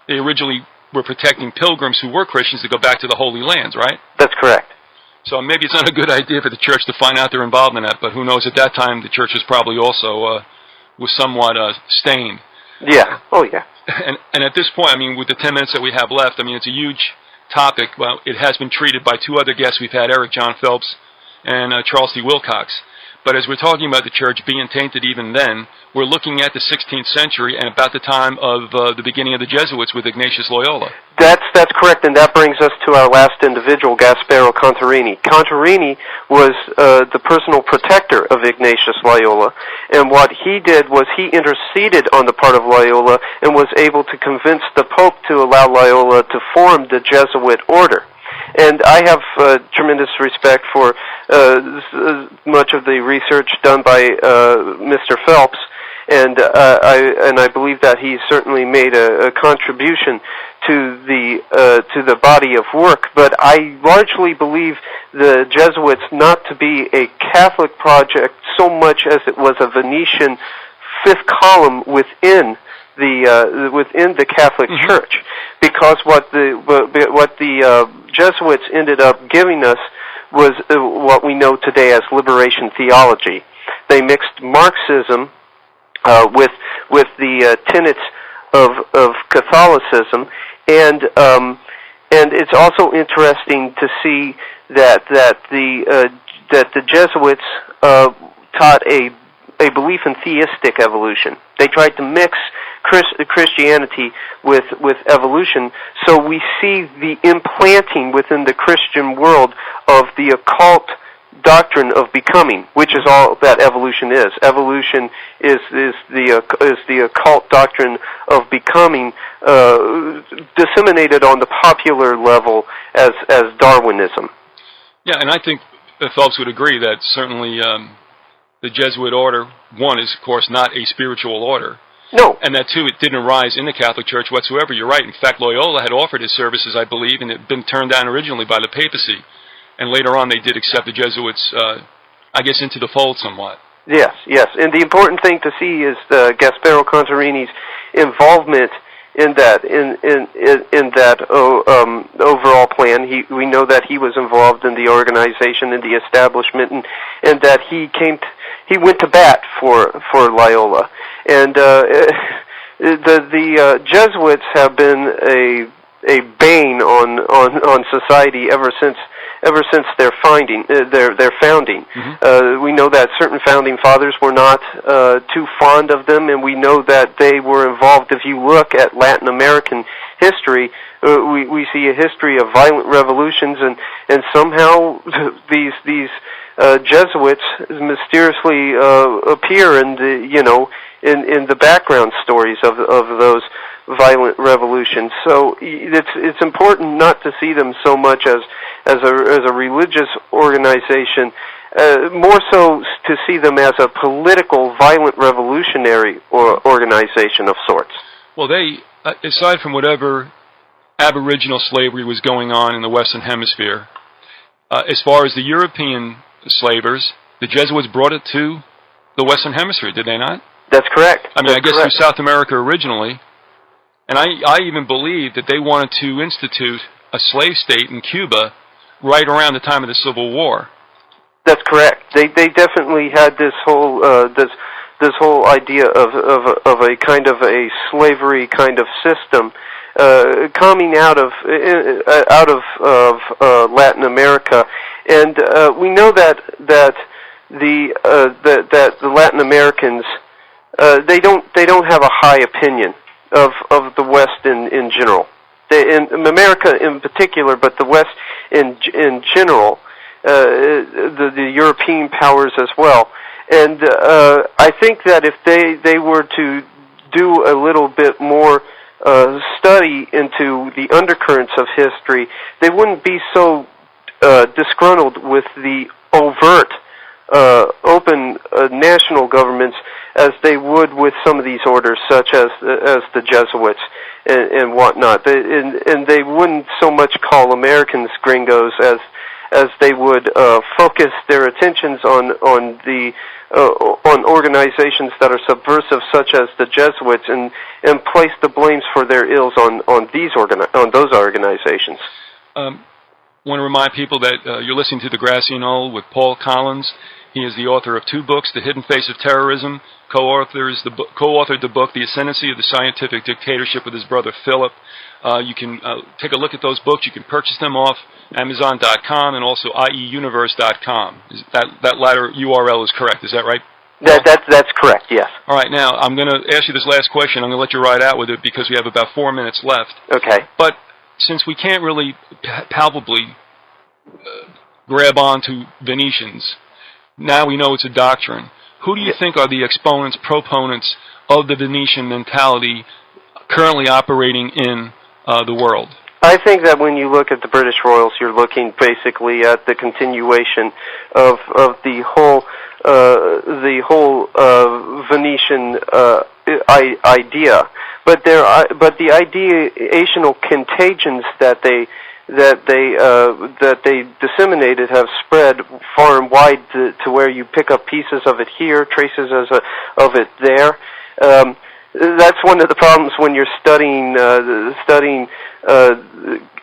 Speaker 1: they originally were protecting pilgrims who were Christians to go back to the Holy Lands, right?
Speaker 2: That's correct.
Speaker 1: So maybe it's not a good idea for the church to find out they're involved in that, but who knows, at that time the church was probably also was somewhat stained.
Speaker 2: Yeah. Oh, yeah.
Speaker 1: And at this point, I mean, with the 10 minutes that we have left, I mean, it's a huge topic. Well, it has been treated by two other guests. We've had Eric John Phelps and Charles D. Wilcox. But as we're talking about the church being tainted even then, we're looking at the 16th century and about the time of the beginning of the Jesuits with Ignatius Loyola.
Speaker 2: That's correct, and that brings us to our last individual, Gasparo Contarini. Contarini was the personal protector of Ignatius Loyola, and what he did was he interceded on the part of Loyola and was able to convince the Pope to allow Loyola to form the Jesuit order. And I have tremendous respect for much of the research done by Mr. Phelps, and I believe that he certainly made a contribution to the body of work. But I largely believe the Jesuits not to be a Catholic project so much as it was a Venetian fifth column within the Catholic Church, because what the Jesuits ended up giving us was what we know today as liberation theology. They mixed Marxism with the tenets of Catholicism, and it's also interesting to see that the Jesuits taught a belief in theistic evolution. They tried to mix Christianity with evolution, so we see the implanting within the Christian world of the occult doctrine of becoming, which is all that evolution is. Evolution is the occult doctrine of becoming, disseminated on the popular level as Darwinism.
Speaker 1: Yeah, and I think Phelps would agree that certainly the Jesuit order, one, is of course not a spiritual order.
Speaker 2: No.
Speaker 1: And that, too, it didn't arise in the Catholic Church whatsoever. You're right. In fact, Loyola had offered his services, I believe, and it had been turned down originally by the papacy. And later on, they did accept the Jesuits, I guess, into the fold somewhat.
Speaker 2: Yes, yes. And the important thing to see is Gasparo Contarini's involvement in that overall plan. We know that he was involved in the organization and the establishment, and that he went to bat for Loyola. And the Jesuits have been a bane on society ever since their founding. We know that certain founding fathers were not too fond of them, and we know that they were involved. If you look at Latin American history, we see a history of violent revolutions, and somehow these Jesuits mysteriously appear in the background stories of those violent revolutions. So it's important not to see them so much as a religious organization, more so to see them as a political, violent, revolutionary organization of sorts.
Speaker 1: Well, they, aside from whatever aboriginal slavery was going on in the Western Hemisphere, as far as the European slavers, the Jesuits brought it to the Western Hemisphere, did they not?
Speaker 2: That's correct.
Speaker 1: I mean, I guess through South America originally. And I even believe that they wanted to institute a slave state in Cuba right around the time of the Civil War.
Speaker 2: That's correct. They definitely had this whole idea of a kind of a slavery kind of system coming out of Latin America, and we know that the Latin Americans they don't have a high opinion of the West in general, in America in particular, but the West in general, the European powers as well. And I think that if they were to do a little bit more study into the undercurrents of history, they wouldn't be so disgruntled with the overt, open national governments as they would with some of these orders, such as the Jesuits and whatnot. And they wouldn't so much call Americans gringos as they would focus their attentions on organizations that are subversive, such as the Jesuits, and place the blames for their ills on those organizations.
Speaker 1: want to remind people that you're listening to The Grassy Knoll with Paul Collins. He is the author of 2 books, The Hidden Face of Terrorism, co-authored the book, The Ascendancy of the Scientific Dictatorship with his brother Philip. You can take a look at those books. You can purchase them off Amazon.com and also IEUniverse.com. That latter URL is correct, is that right?
Speaker 2: That's correct, yes.
Speaker 1: All right, now I'm going to ask you this last question. I'm going to let you ride out with it because we have about 4 minutes left.
Speaker 2: Okay.
Speaker 1: But since we can't really palpably grab onto Venetians, now we know it's a doctrine. Who do you think are the exponents, proponents of the Venetian mentality currently operating in the world?
Speaker 2: I think that when you look at the British Royals, you're looking basically at the continuation of the whole Venetian idea, but the ideational contagions that they disseminated have spread far and wide to where you pick up pieces of it here, traces of it there. That's one of the problems when you're studying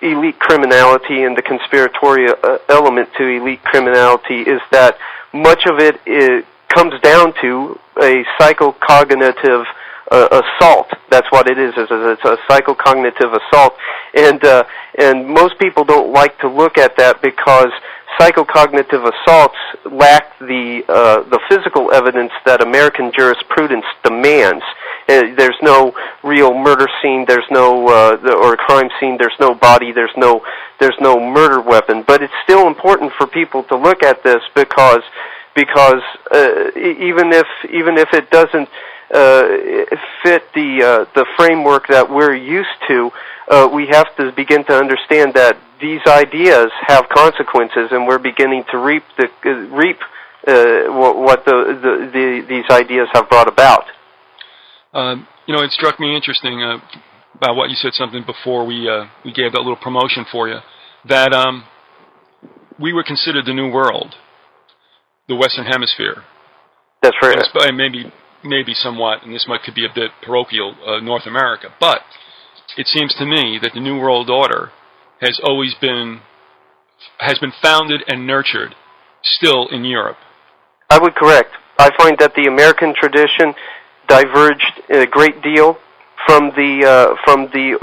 Speaker 2: elite criminality and the conspiratorial element to elite criminality is that much of it comes down to a psychocognitive assault. That's what it is. It's a psychocognitive assault, and most people don't like to look at that because psychocognitive assaults lack the physical evidence that American jurisprudence demands. There's no real murder scene. There's no or crime scene. There's no body. There's no murder weapon. But it's still important for people to look at this because even if it doesn't fit the framework that we're used to, we have to begin to understand that these ideas have consequences, and we're beginning to reap what these ideas have brought about.
Speaker 1: It struck me interesting about what you said something before we gave that little promotion for you, that we were considered the New World, the Western Hemisphere.
Speaker 2: That's right.
Speaker 1: Maybe somewhat, and this could be a bit parochial, North America, but it seems to me that the New World Order has been founded and nurtured still in Europe.
Speaker 2: I would correct. I find that the American tradition diverged a great deal from the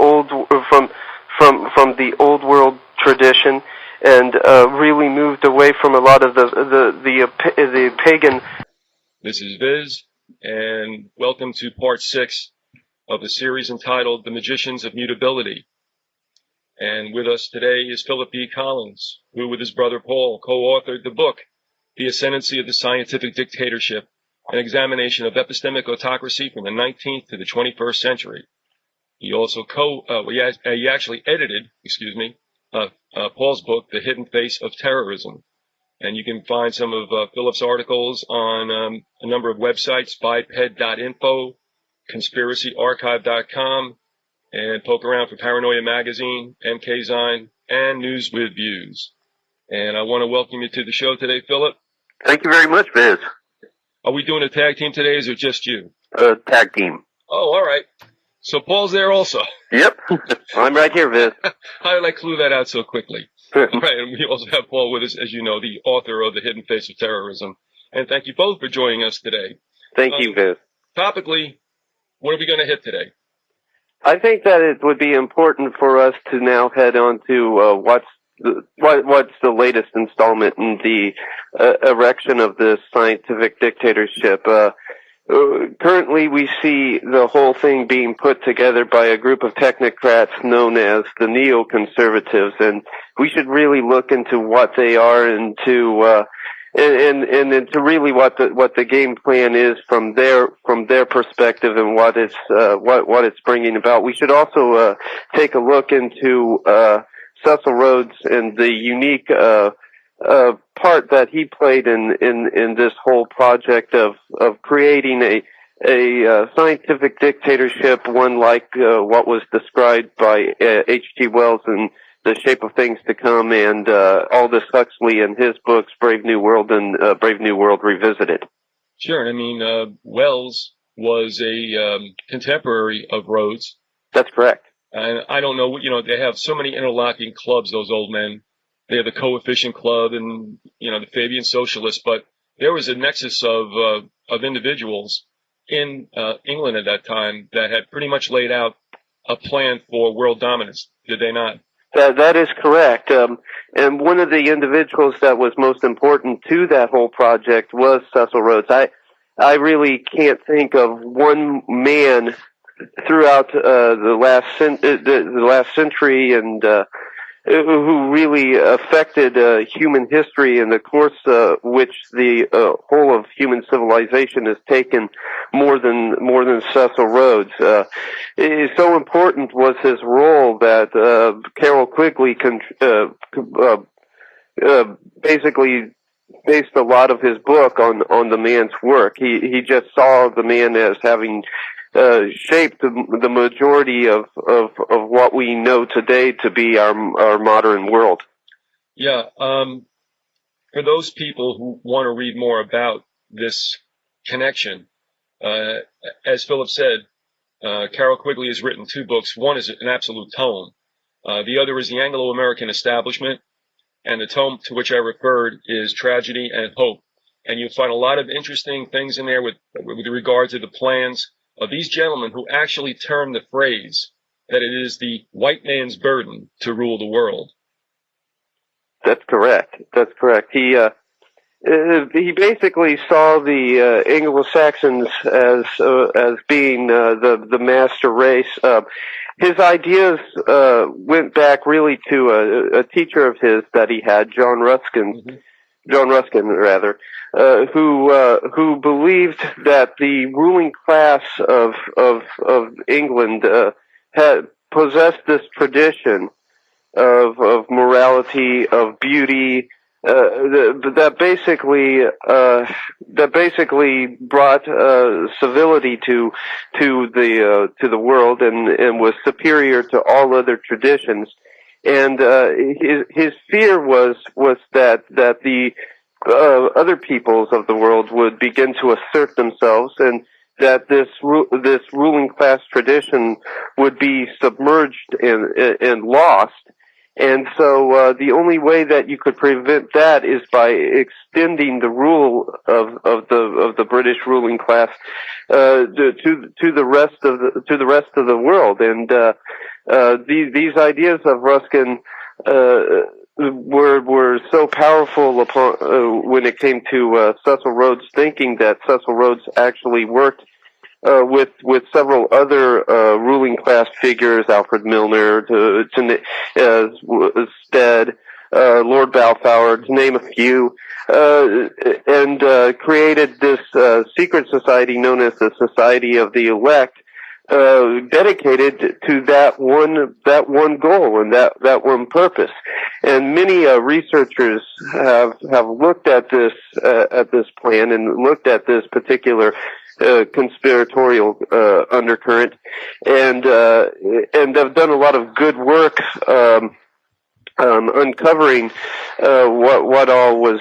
Speaker 2: old world tradition, and really moved away from a lot of the pagan.
Speaker 1: This is Viz, and welcome to part 6 of the series entitled The Magicians of Mutability. And with us today is Philip B. Collins, who with his brother Paul co-authored the book, The Ascendancy of the Scientific Dictatorship, an examination of epistemic autocracy from the 19th to the 21st century. He also he actually edited, Paul's book, The Hidden Face of Terrorism. And you can find some of Philip's articles on a number of websites, biped.info, conspiracyarchive.com, and poke around for Paranoia Magazine, MK Zine, and News with Views. And I want to welcome you to the show today, Philip.
Speaker 3: Thank you very much, Viz.
Speaker 1: Are we doing a tag team today, or is it just you?
Speaker 3: Tag team.
Speaker 1: Oh, all right. So Paul's there also.
Speaker 3: Yep. I'm right here, Viz.
Speaker 1: How did I clue that out so quickly? All right, and we also have Paul with us, as you know, the author of The Hidden Face of Terrorism. And thank you both for joining us today.
Speaker 3: Thank you, Viz.
Speaker 1: Topically, what are we going to hit today?
Speaker 2: I think that it would be important for us to now head on to what's the latest installment in the erection of this scientific dictatorship. Currently, we see the whole thing being put together by a group of technocrats known as the neoconservatives, and we should really look into what they are and to really what the game plan is from their perspective and what it's bringing about. We should also take a look into Cecil Rhodes and the unique part that he played in this whole project of creating a scientific dictatorship, one like what was described by H.G. Wells in The Shape of Things to Come, and Aldous Huxley in his books Brave New World and Brave New World Revisited.
Speaker 1: Sure. I mean, Wells was a contemporary of Rhodes.
Speaker 2: That's correct.
Speaker 1: And I don't know, they have so many interlocking clubs, those old men. they had the Coefficient Club and, the Fabian Socialists, but there was a nexus of individuals in England at that time that had pretty much laid out a plan for world dominance, did they not?
Speaker 2: That is correct. And one of the individuals that was most important to that whole project was Cecil Rhodes. I really can't think of one man throughout the last century and who really affected human history and the course which the whole of human civilization has taken more than Cecil Rhodes. So important was his role that Carroll Quigley basically based a lot of his book on the man's work. He just saw the man as having shaped the majority of what we know today to be our modern world.
Speaker 1: Yeah. For those people who want to read more about this connection, as Philip said, Carroll Quigley has written two books. One is an absolute tome. The other is The Anglo-American Establishment, and the tome to which I referred is Tragedy and Hope. And you'll find a lot of interesting things in there with regard to the plans of these gentlemen who actually term the phrase that it is the white man's burden to rule the world.
Speaker 2: That's correct. He basically saw the Anglo-Saxons as being the master race. His ideas went back really to a teacher of his that he had, John Ruskin, who believed that the ruling class of England had possessed this tradition of morality, of beauty, that basically brought civility to the world and was superior to all other traditions. And his fear was that the other peoples of the world would begin to assert themselves, and that this ruling class tradition would be submerged and lost. And so the only way that you could prevent that is by extending the rule of the British ruling class to the rest of the world. And these ideas of Ruskin were so powerful upon when it came to Cecil Rhodes' thinking that Cecil Rhodes actually worked with several other ruling class figures, Alfred Milner, Stead, Lord Balfour, to name a few, and created this secret society known as the Society of the Elect, dedicated to that one goal and that one purpose. And many researchers have looked at this plan and looked at this particular conspiratorial undercurrent, and have done a lot of good work uncovering what all was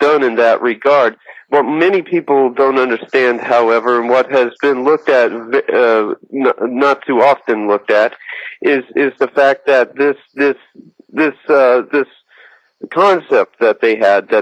Speaker 2: done in that regard. What many people don't understand, however, and what has been looked at not too often looked at, is the fact that this concept that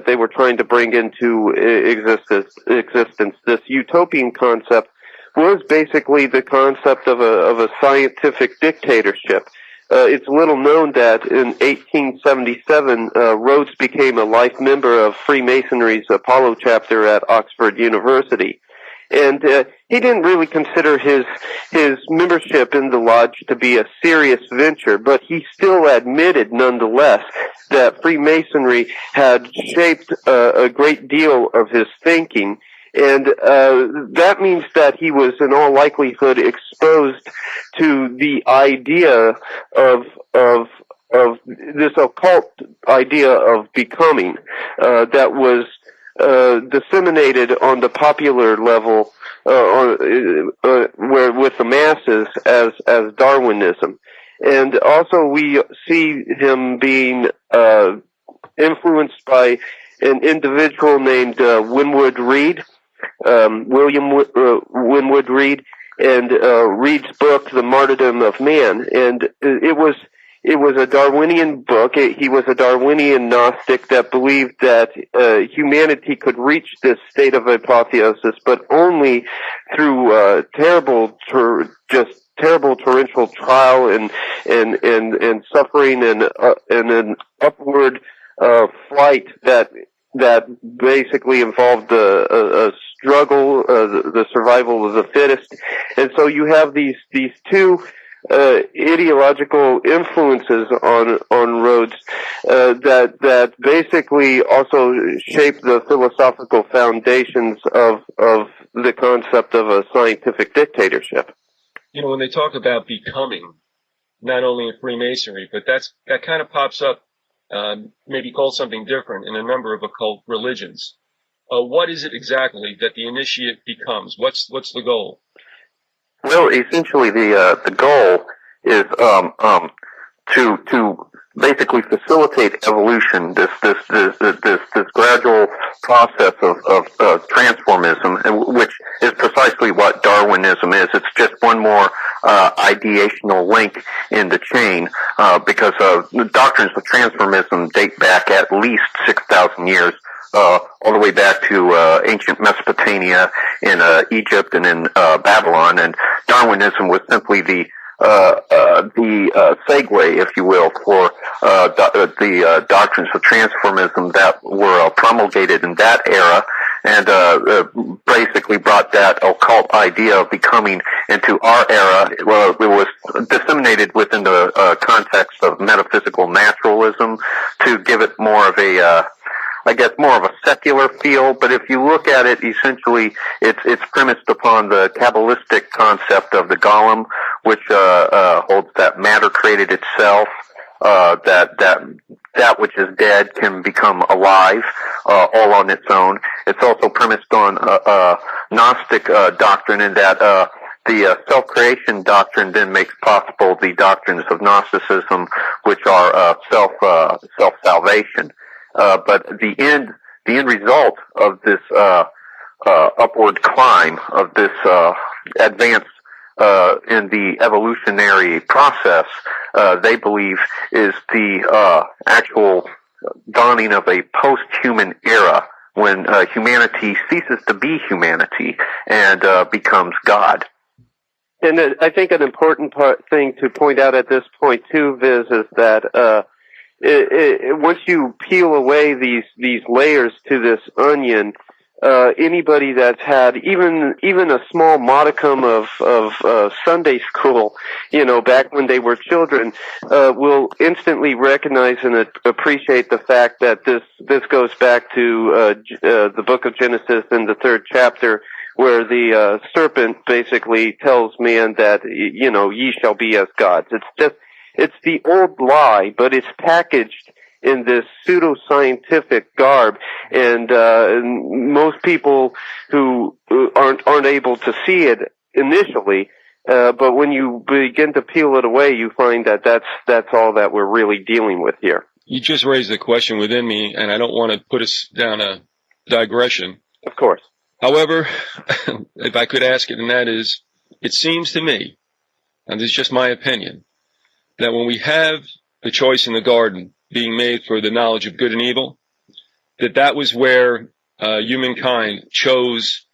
Speaker 2: they were trying to bring into existence, this utopian concept, was basically the concept of a scientific dictatorship. It's little known that in 1877, Rhodes became a life member of Freemasonry's Apollo chapter at Oxford University. And he didn't really consider his membership in the lodge to be a serious venture, but he still admitted nonetheless that Freemasonry had shaped a great deal of his thinking, and that means that he was in all likelihood exposed to the idea of this occult idea of becoming that was disseminated on the popular level where with the masses as Darwinism. And also we see him being influenced by an individual named Winwood Reade, William Winwood Reade, and Reade's book, The Martyrdom of Man. And it was it was a Darwinian book. He was a Darwinian Gnostic that believed that humanity could reach this state of apotheosis, but only through terrible torrential trial and suffering and an upward flight that basically involved a struggle, the survival of the fittest. And so you have these two ideological influences on Rhodes that basically also shape the philosophical foundations of the concept of a scientific dictatorship.
Speaker 1: You know, when they talk about becoming, not only in Freemasonry, but that kind of pops up, maybe called something different in a number of occult religions. What is it exactly that the initiate becomes? What's the goal?
Speaker 3: Well, essentially, the goal is to basically facilitate evolution. This gradual process of transformism, which is precisely what Darwinism is. It's just one more ideational link in the chain, because the doctrines of transformism date back at least 6,000 years. All the way back to ancient Mesopotamia, in Egypt, and in Babylon, and Darwinism was simply the segue, if you will, for the doctrines of transformism that were promulgated in that era, and basically brought that occult idea of becoming into our era. Well, it was disseminated within the context of metaphysical naturalism to give it more of a more of a secular feel, but if you look at it, essentially, it's premised upon the Kabbalistic concept of the golem, which holds that matter created itself, that which is dead can become alive, all on its own. It's also premised on Gnostic doctrine, in that the self-creation doctrine then makes possible the doctrines of Gnosticism, which are self-salvation. But the end result of this upward climb, of this advance in the evolutionary process, they believe, is the actual dawning of a post-human era, when humanity ceases to be humanity and becomes God.
Speaker 2: And I think an important thing to point out at this point too, Viz, is that once you peel away these layers to this onion, anybody that's had even a small modicum of Sunday school, back when they were children, will instantly recognize and appreciate the fact that this goes back to the book of Genesis in the 3rd chapter, where the serpent basically tells man that ye shall be as gods. It's the old lie, but it's packaged in this pseudoscientific garb, and most people who aren't able to see it initially, but when you begin to peel it away, you find that that's all that we're really dealing with here.
Speaker 1: You just raised a question within me, and I don't want to put us down a digression.
Speaker 2: Of course.
Speaker 1: However, if I could ask it, and that is, it seems to me, and this is just my opinion, that when we have the choice in the garden being made for the knowledge of good and evil, that was where humankind chose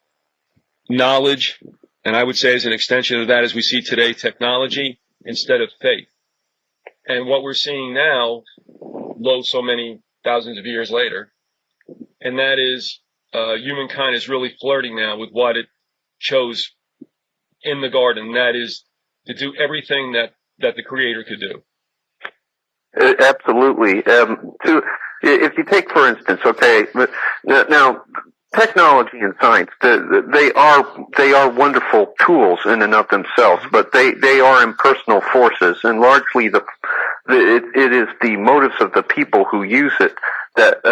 Speaker 1: knowledge, and I would say as an extension of that, as we see today, technology, instead of faith. And what we're seeing now, so many thousands of years later, and that is humankind is really flirting now with what it chose in the garden, and that is to do everything that the Creator could do.
Speaker 3: Absolutely. If you take, for instance, now technology and science, they are wonderful tools in and of themselves, but they are impersonal forces, and largely it is the motives of the people who use it that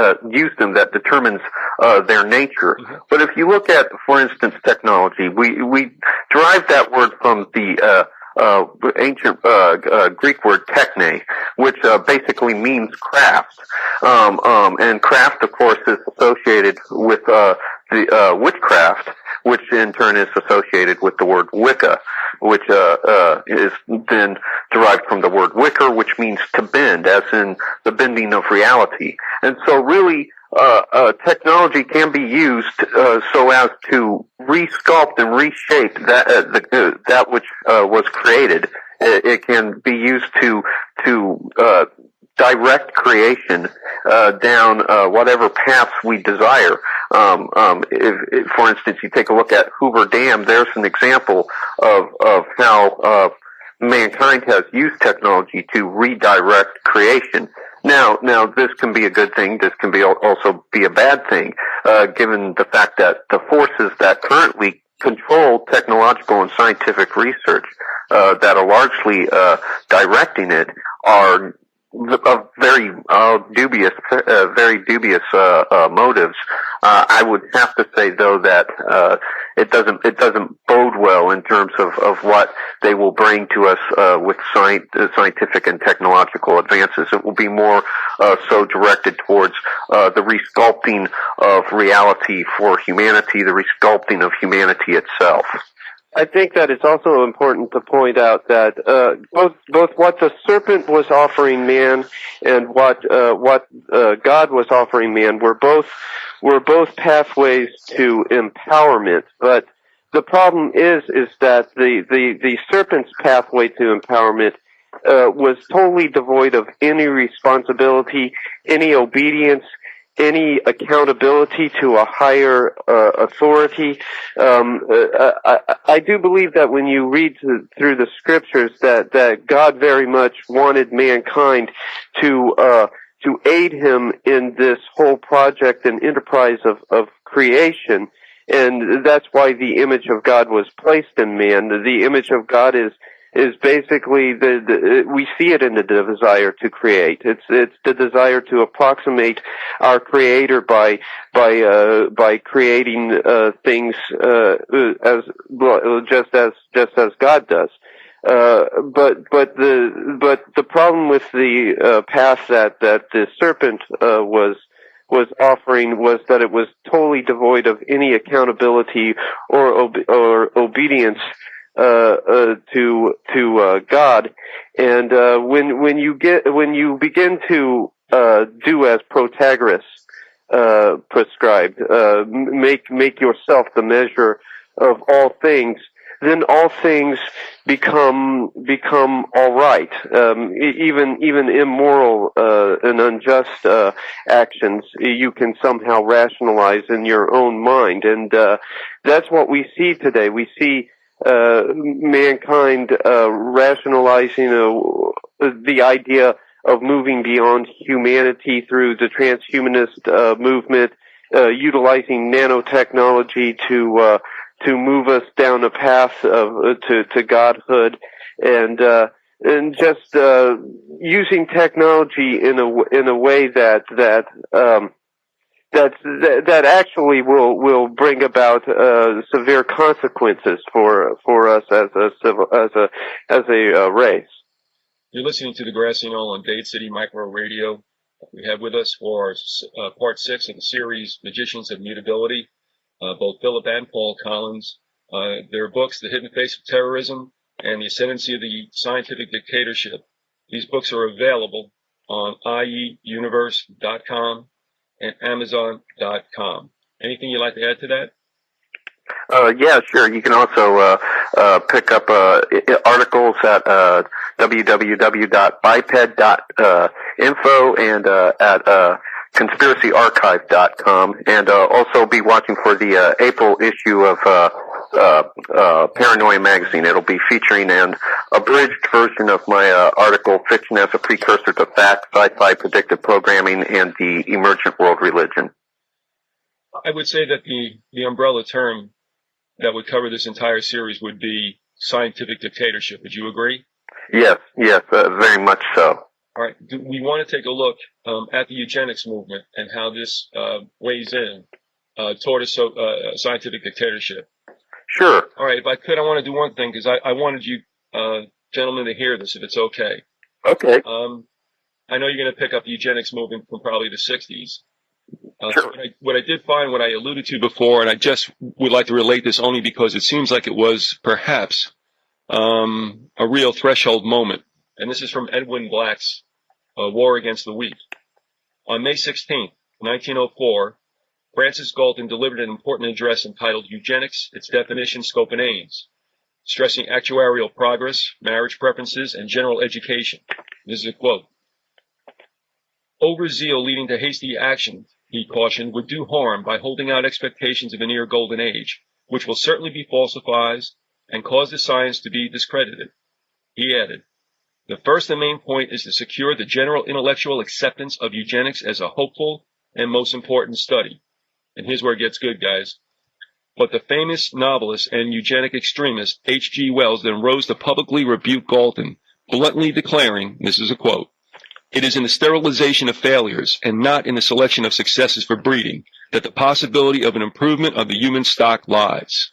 Speaker 3: determines their nature. Mm-hmm. But if you look at, for instance, technology, we derive that word from the ancient Greek word techne, which basically means craft. And craft, of course, is associated with the witchcraft, which in turn is associated with the word Wicca, which is then derived from the word wicker, which means to bend, as in the bending of reality. And so really, technology can be used so as to resculpt and reshape that which was created. It can be used to direct creation down whatever paths we desire. If, for instance, you take a look at Hoover Dam, there's an example of how mankind has used technology to redirect creation. Now, this can be a good thing. This can also be a bad thing, given the fact that the forces that currently control technological and scientific research, that are largely directing it, are of very dubious motives. I would have to say, though, that it doesn't bode well in terms of what they will bring to us with scientific and technological advances. It will be more so directed towards the resculpting of reality for humanity, the resculpting of humanity itself.
Speaker 2: I think that it's also important to point out that both what the serpent was offering man and what God was offering man were both pathways to empowerment. But the problem is that the serpent's pathway to empowerment was totally devoid of any responsibility, any obedience, any accountability to a higher authority. I do believe that when you read through the scriptures that God very much wanted mankind to aid him in this whole project and enterprise of creation. And that's why the image of God was placed in man. The image of God is basically we see it in the desire to create. It's the desire to approximate our Creator by creating things just as God does. But the problem with the path that the serpent was offering was that it was totally devoid of any accountability or obedience to God. And when you begin to do as Protagoras prescribed, make yourself the measure of all things, then all things become all right. Even immoral and unjust actions you can somehow rationalize in your own mind, and that's what we see today. We see mankind rationalizing the idea of moving beyond humanity through the transhumanist movement, utilizing nanotechnology to move us down a path to godhood, and just using technology in a way that actually will bring about severe consequences for us as a race.
Speaker 1: You're listening to the Grassy Knoll on Dade City Micro Radio. We have with us for part 6 of the series Magicians of Mutability, both Philip and Paul Collins. Their books, The Hidden Face of Terrorism and The Ascendancy of the Scientific Dictatorship. These books are available on ieuniverse.com and Amazon.com. Anything you'd like to add to that?
Speaker 3: Yeah, sure. You can also pick up articles at www.biped.info and at conspiracyarchive.com, and also be watching for the April issue of Paranoia magazine. It'll be featuring an abridged version of my article, Fiction as a Precursor to Fact, Sci-Fi Predictive Programming, and the Emergent World Religion.
Speaker 1: I would say that the umbrella term that would cover this entire series would be scientific dictatorship. Would you agree?
Speaker 3: Yes, very much so.
Speaker 1: All right. We want to take a look at the eugenics movement and how this weighs in toward a scientific dictatorship.
Speaker 3: Sure.
Speaker 1: All right. If I could, I want to do one thing, because I wanted you gentlemen to hear this, if it's okay.
Speaker 3: Okay.
Speaker 1: I know you're going to pick up the eugenics movement from probably the 60s.
Speaker 3: Sure.
Speaker 1: What I did find, what I alluded to before, and I just would like to relate this only because it seems like it was perhaps a real threshold moment. And this is from Edwin Black's War Against the Weak. On May 16th, 1904, Francis Galton delivered an important address entitled Eugenics, Its Definition, Scope, and Aims, stressing actuarial progress, marriage preferences, and general education. This is a quote. Overzeal leading to hasty action, he cautioned, would do harm by holding out expectations of a near golden age, which will certainly be falsified and cause the science to be discredited. He added, the first and main point is to secure the general intellectual acceptance of eugenics as a hopeful and most important study. And here's where it gets good, guys. But the famous novelist and eugenic extremist H.G. Wells then rose to publicly rebuke Galton, bluntly declaring, this is a quote, it is in the sterilization of failures and not in the selection of successes for breeding that the possibility of an improvement of the human stock lies.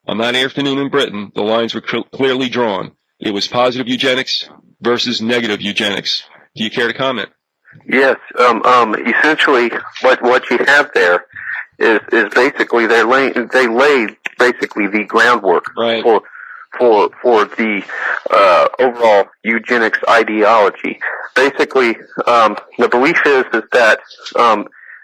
Speaker 1: On that afternoon in Britain, the lines were clearly drawn. It was positive eugenics versus negative eugenics. Do you care to comment?
Speaker 3: Yes. Essentially, what you have there is basically they laid basically the groundwork
Speaker 1: right.
Speaker 3: for the overall eugenics ideology. Basically, the belief is that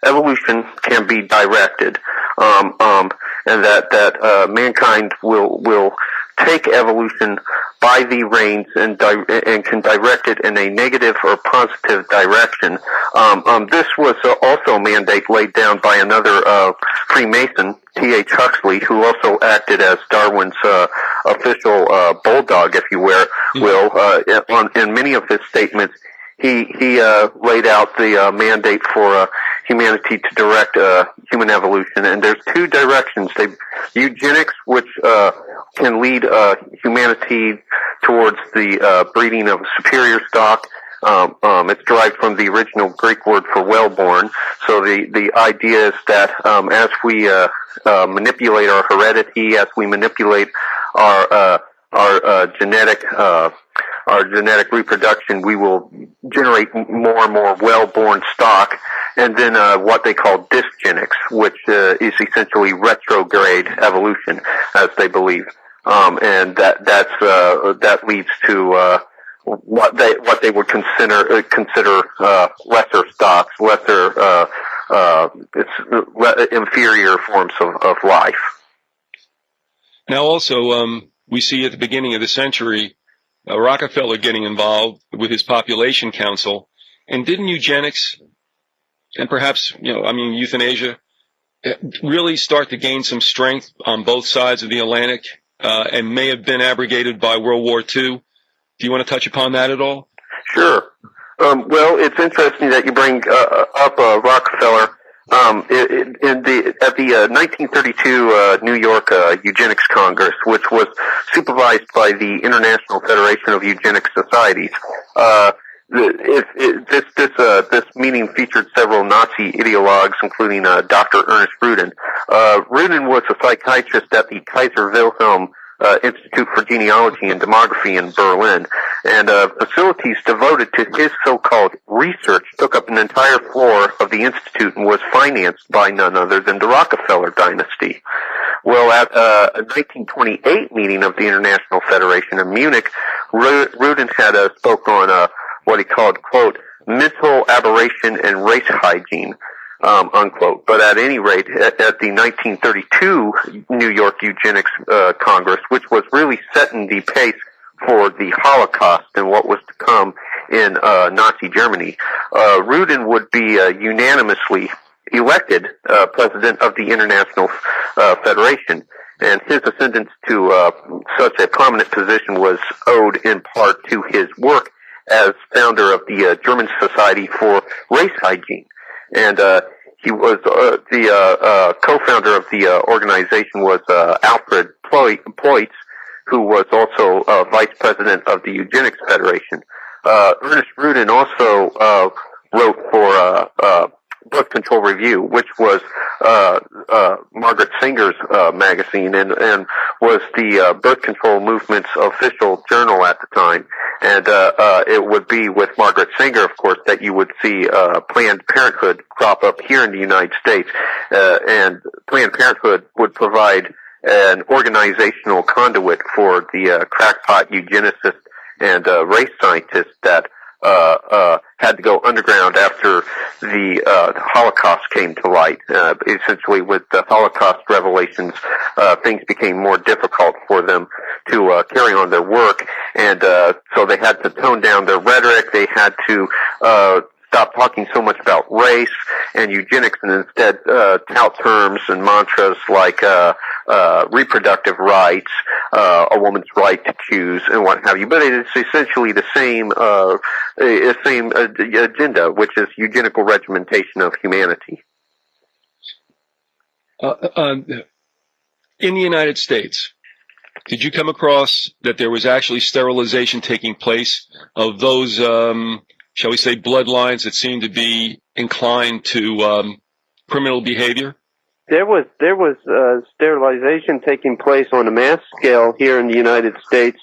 Speaker 3: evolution can be directed, and that mankind will take evolution by the reins and can direct it in a negative or positive direction. This was also a mandate laid down by another Freemason, T.H. Huxley, who also acted as Darwin's official bulldog, if you will. In many of his statements, he laid out the mandate for humanity to direct human evolution, and there's two directions. Eugenics, which can lead humanity towards the breeding of superior stock. It's derived from the original Greek word for well-born. So the idea is that as we manipulate our heredity, as we manipulate our genetic reproduction, we will generate more and more well-born stock. And then what they call dysgenics, which is essentially retrograde evolution, as they believe, and that leads to what they would consider lesser stocks, inferior forms of life.
Speaker 1: Now, also, we see at the beginning of the century Rockefeller getting involved with his population council, and didn't eugenics and perhaps, euthanasia really start to gain some strength on both sides of the Atlantic, and may have been abrogated by World War II? Do you want to touch upon that at all?
Speaker 3: Sure. Well, it's interesting that you bring up Rockefeller. At the 1932 New York Eugenics Congress, which was supervised by the International Federation of Eugenic Societies, this meeting featured several Nazi ideologues, including Dr. Ernest Rudin. Rudin was a psychiatrist at the Kaiser Wilhelm Institute for Genealogy and Demography in Berlin, and facilities devoted to his so-called research took up an entire floor of the institute and was financed by none other than the Rockefeller dynasty. Well, at a 1928 meeting of the International Federation in Munich, Rudin had spoke on what he called, quote, mental aberration and race hygiene, unquote. But at any rate, at the 1932 New York Eugenics Congress, which was really setting the pace for the Holocaust and what was to come in Nazi Germany, Rudin would be unanimously elected president of the International Federation. And his ascendance to such a prominent position was owed in part to his work as founder of the German Society for Race Hygiene. And he was the co-founder of the organization was Alfred Ploitz, who was also vice president of the Eugenics Federation. Ernest Rudin also wrote for Birth Control Review, which was Margaret Sanger's magazine, and was the birth control movement's official journal at the time. And it would be with Margaret Sanger, of course, that you would see Planned Parenthood crop up here in the United States. And Planned Parenthood would provide an organizational conduit for the crackpot eugenicists and race scientists that had to go underground after the Holocaust came to light. Essentially, with the Holocaust revelations, things became more difficult for them to carry on their work, and so they had to tone down their rhetoric. They had to stop talking so much about race and eugenics and instead tout terms and mantras like reproductive rights, a woman's right to choose, and what have you. But it's essentially the same agenda, which is eugenical regimentation of humanity.
Speaker 1: In the United States, did you come across that there was actually sterilization taking place of those, shall we say, bloodlines that seemed to be inclined to criminal behavior?
Speaker 2: There was sterilization taking place on a mass scale here in the United States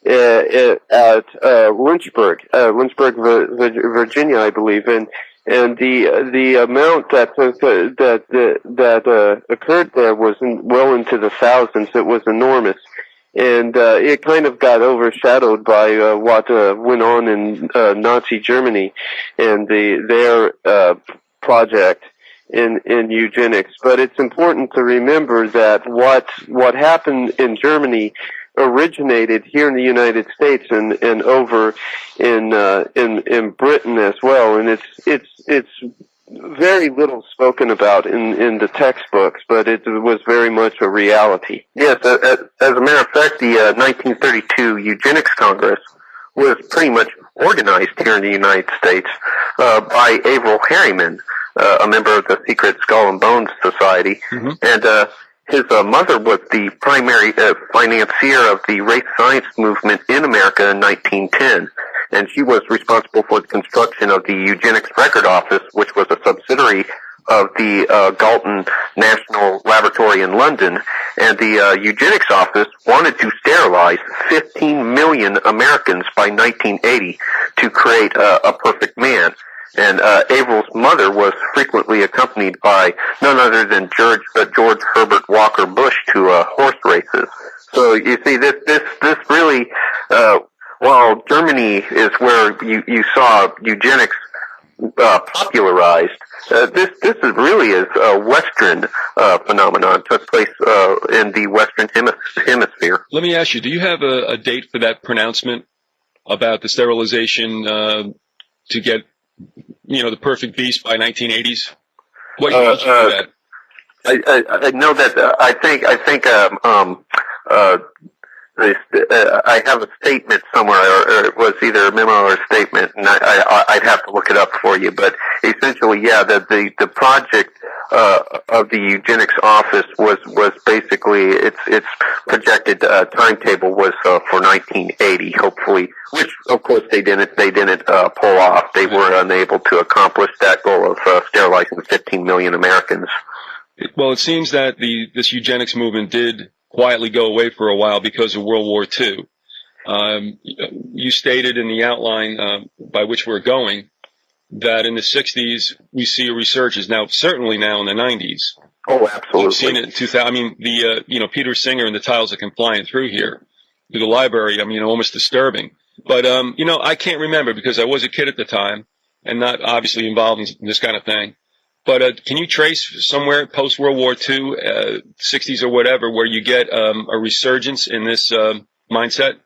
Speaker 2: at Lynchburg, Virginia, I believe, and the amount that occurred there was well into the thousands. It was enormous, and it kind of got overshadowed by what went on in Nazi Germany and their project in eugenics. But it's important to remember that what happened in Germany originated here in the United States and over in Britain as well, and it's very little spoken about in the textbooks, but it was very much a reality.
Speaker 3: Yes, as a matter of fact, the 1932 Eugenics Congress was pretty much organized here in the United States by Averell Harriman, a member of the Secret Skull and Bones Society, and his mother was the primary financier of the race science movement in America in 1910, and she was responsible for the construction of the Eugenics Record Office, which was a subsidiary of the Galton National Laboratory in London. And the Eugenics Office wanted to sterilize 15 million Americans by 1980 to create a perfect man. And Averell's mother was frequently accompanied by none other than George Herbert Walker Bush to horse races. So you see, this really, while Germany is where you saw eugenics popularized, this is really a Western phenomenon. It took place in the Western Hemisphere.
Speaker 1: Let me ask you: do you have a date for that pronouncement about the sterilization to get, the perfect beast by 1980s? What year did you do that?
Speaker 3: I know that I have a statement somewhere, or it was either a memo or a statement, and I'd have to look it up for you. But essentially, yeah, the project of the Eugenics Office was basically its projected timetable was for 1980, hopefully, which of course they didn't pull off. They were unable to accomplish that goal of sterilizing 15 million Americans.
Speaker 1: Well, it seems that this eugenics movement did quietly go away for a while because of World War II. You stated in the outline by which we're going that in the 60s we see a resurgence. Now, certainly now in the 90s.
Speaker 3: Oh, absolutely.
Speaker 1: We've seen it in 2000. I mean, Peter Singer and the tiles that come flying through here, through the library, almost disturbing. But, I can't remember because I was a kid at the time and not obviously involved in this kind of thing. But can you trace somewhere post-World War II, 60s or whatever, where you get a resurgence in this mindset?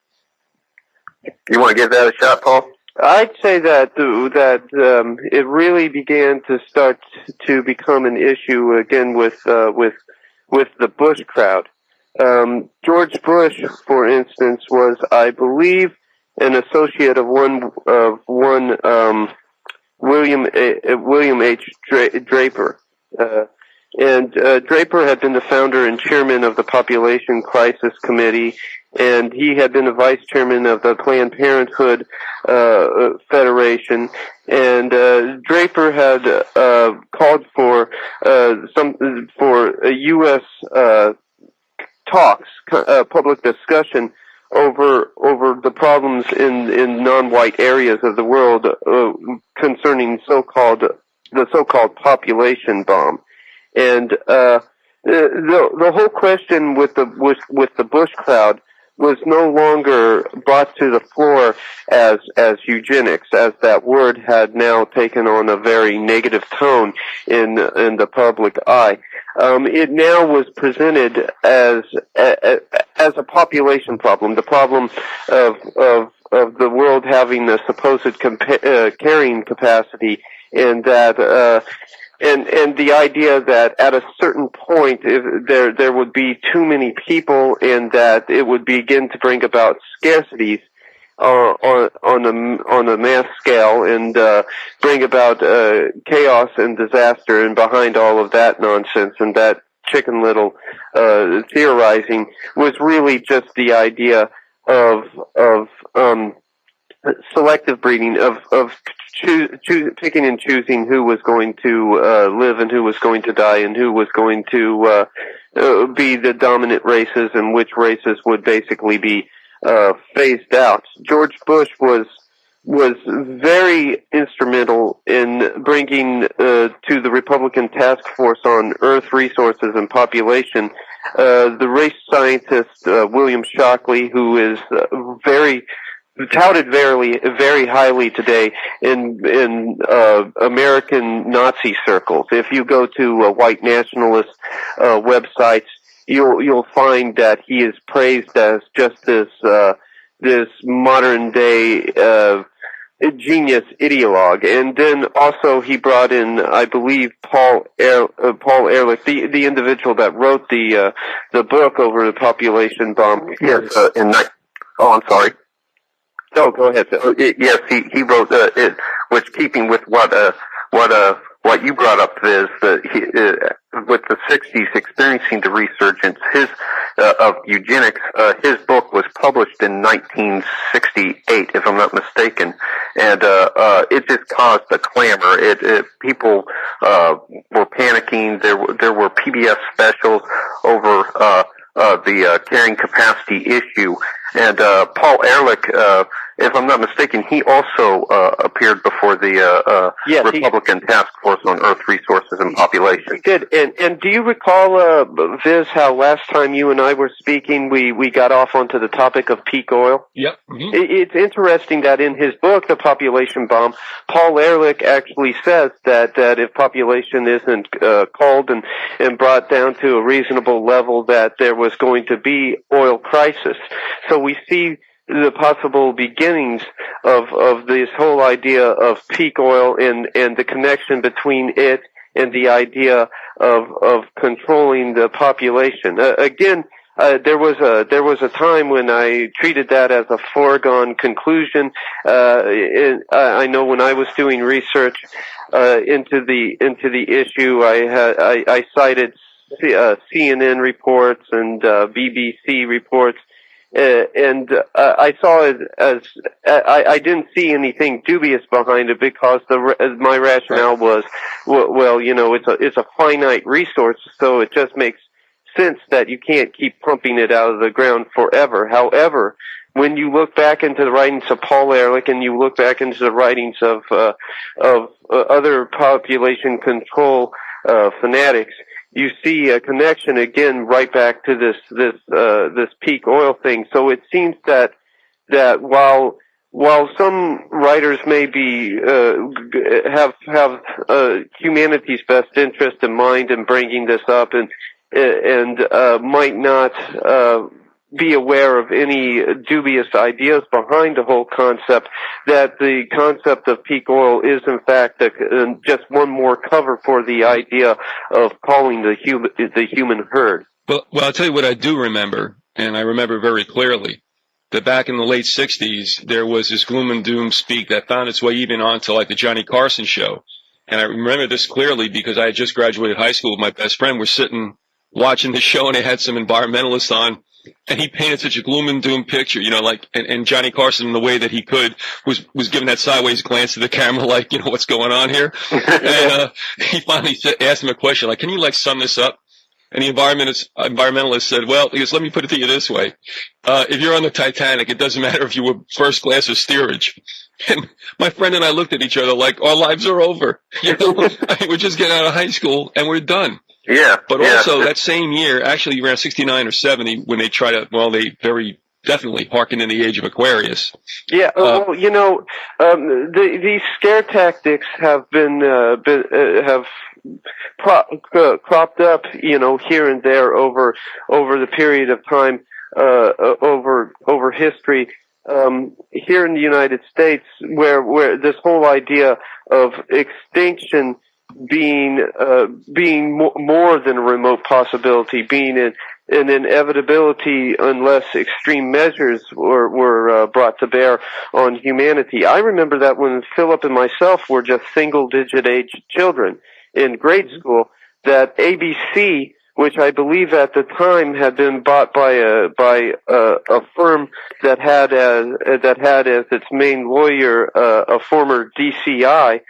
Speaker 3: You want to give that a shot, Paul?
Speaker 2: I'd say that it really began to start to become an issue again with the Bush crowd. George Bush, for instance, was, I believe, an associate of one William H. Draper. And Draper had been the founder and chairman of the Population Crisis Committee, and he had been the vice chairman of the Planned Parenthood Federation. And Draper had called for U.S. talks, public discussion over the problems in non-white areas of the world concerning the so-called population bomb, and the whole question with the Bush crowd was no longer brought to the floor as eugenics, as that word had now taken on a very negative tone in the public eye. It now was presented as a population problem, the problem of the world having a supposed carrying capacity, and that and the idea that at a certain point there would be too many people, and that it would begin to bring about scarcities on a mass scale, and bring about chaos and disaster. And behind all of that nonsense and that Chicken Little theorizing was really just the idea of selective breeding, of picking and choosing who was going to live and who was going to die, and who was going to be the dominant races, and which races would basically be phased out. George Bush was very instrumental in bringing to the Republican Task Force on Earth Resources and Population the race scientist William Shockley, who is touted very highly today in American Nazi circles. If you go to white nationalist websites, you'll find that he is praised as just this modern day genius ideologue. And then also he brought in, I believe, Paul Ehrlich, the individual that wrote the book over the population bomb.
Speaker 3: Yes, I'm sorry.
Speaker 2: No, go ahead, Phil.
Speaker 3: Yes, he wrote it, which keeping with what you brought up is with the 60s experiencing the resurgence of eugenics. His book was published in 1968, if I'm not mistaken, and it just caused a clamor. People were panicking. There were PBS specials over the carrying capacity issue, and Paul Ehrlich, if I'm not mistaken, he also appeared before the Republican Task Force on Earth Resources and Population.
Speaker 2: He did. And do you recall, Viz, how last time you and I were speaking, we got off onto the topic of peak oil?
Speaker 1: Yep. Mm-hmm.
Speaker 2: It's interesting that in his book, The Population Bomb, Paul Ehrlich actually says that if population isn't culled and brought down to a reasonable level, that there was going to be oil crisis. So we see the possible beginnings of this whole idea of peak oil and the connection between it and the idea of controlling the population. Again, there was a time when I treated that as a foregone conclusion. I know when I was doing research into the issue, I cited CNN reports and BBC reports. And I saw it as I didn't see anything dubious behind it, because my rationale was, well, it's a finite resource, so it just makes sense that you can't keep pumping it out of the ground forever. However, when you look back into the writings of Paul Ehrlich, and you look back into the writings of other population control fanatics, you see a connection again right back to this peak oil thing. So it seems that while some writers may be have humanity's best interest in mind in bringing this up, and might not be aware of any dubious ideas behind the whole concept, that the concept of peak oil is in fact just one more cover for the idea of calling the human herd.
Speaker 1: Well, I'll tell you what I do remember, and I remember very clearly, that back in the late 60s, there was this gloom and doom speak that found its way even onto like the Johnny Carson show. And I remember this clearly because I had just graduated high school with my best friend. We're sitting watching the show, and they had some environmentalists on. And he painted such a gloom and doom picture, and Johnny Carson, in the way that he could, was giving that sideways glance to the camera, like, what's going on here? And he finally asked him a question, like, can you, sum this up? And the environmentalist said, well, he goes, let me put it to you this way. If you're on the Titanic, it doesn't matter if you were first class or steerage. And my friend and I looked at each other like our lives are over. You know, I mean, we're just getting out of high school and we're done.
Speaker 3: Yeah.
Speaker 1: But also that same year, actually around 69 or 70, when they try to, well, they very definitely harken in the age of Aquarius.
Speaker 2: Yeah, well, you know, these scare tactics have cropped up, you know, here and there over the period of time, over history. Here in the United States, where this whole idea of extinction being more than a remote possibility, being an inevitability unless extreme measures were brought to bear on humanity. I remember that when Philip and myself were just single-digit age children in grade school, that ABC, which I believe at the time had been bought by a firm that had as its main lawyer a former DCI,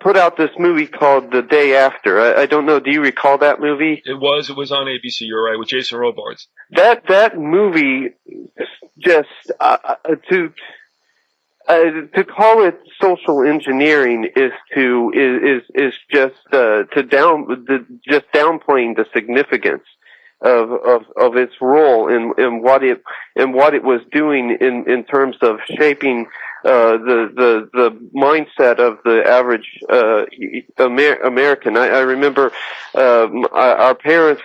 Speaker 2: put out this movie called The Day After. I don't know. Do you recall that movie?
Speaker 1: It was on ABC. You're right, with Jason Robards.
Speaker 2: That movie just to call it social engineering is just downplaying the significance of its role in what it was doing in terms of shaping the mindset of the average American. I remember our parents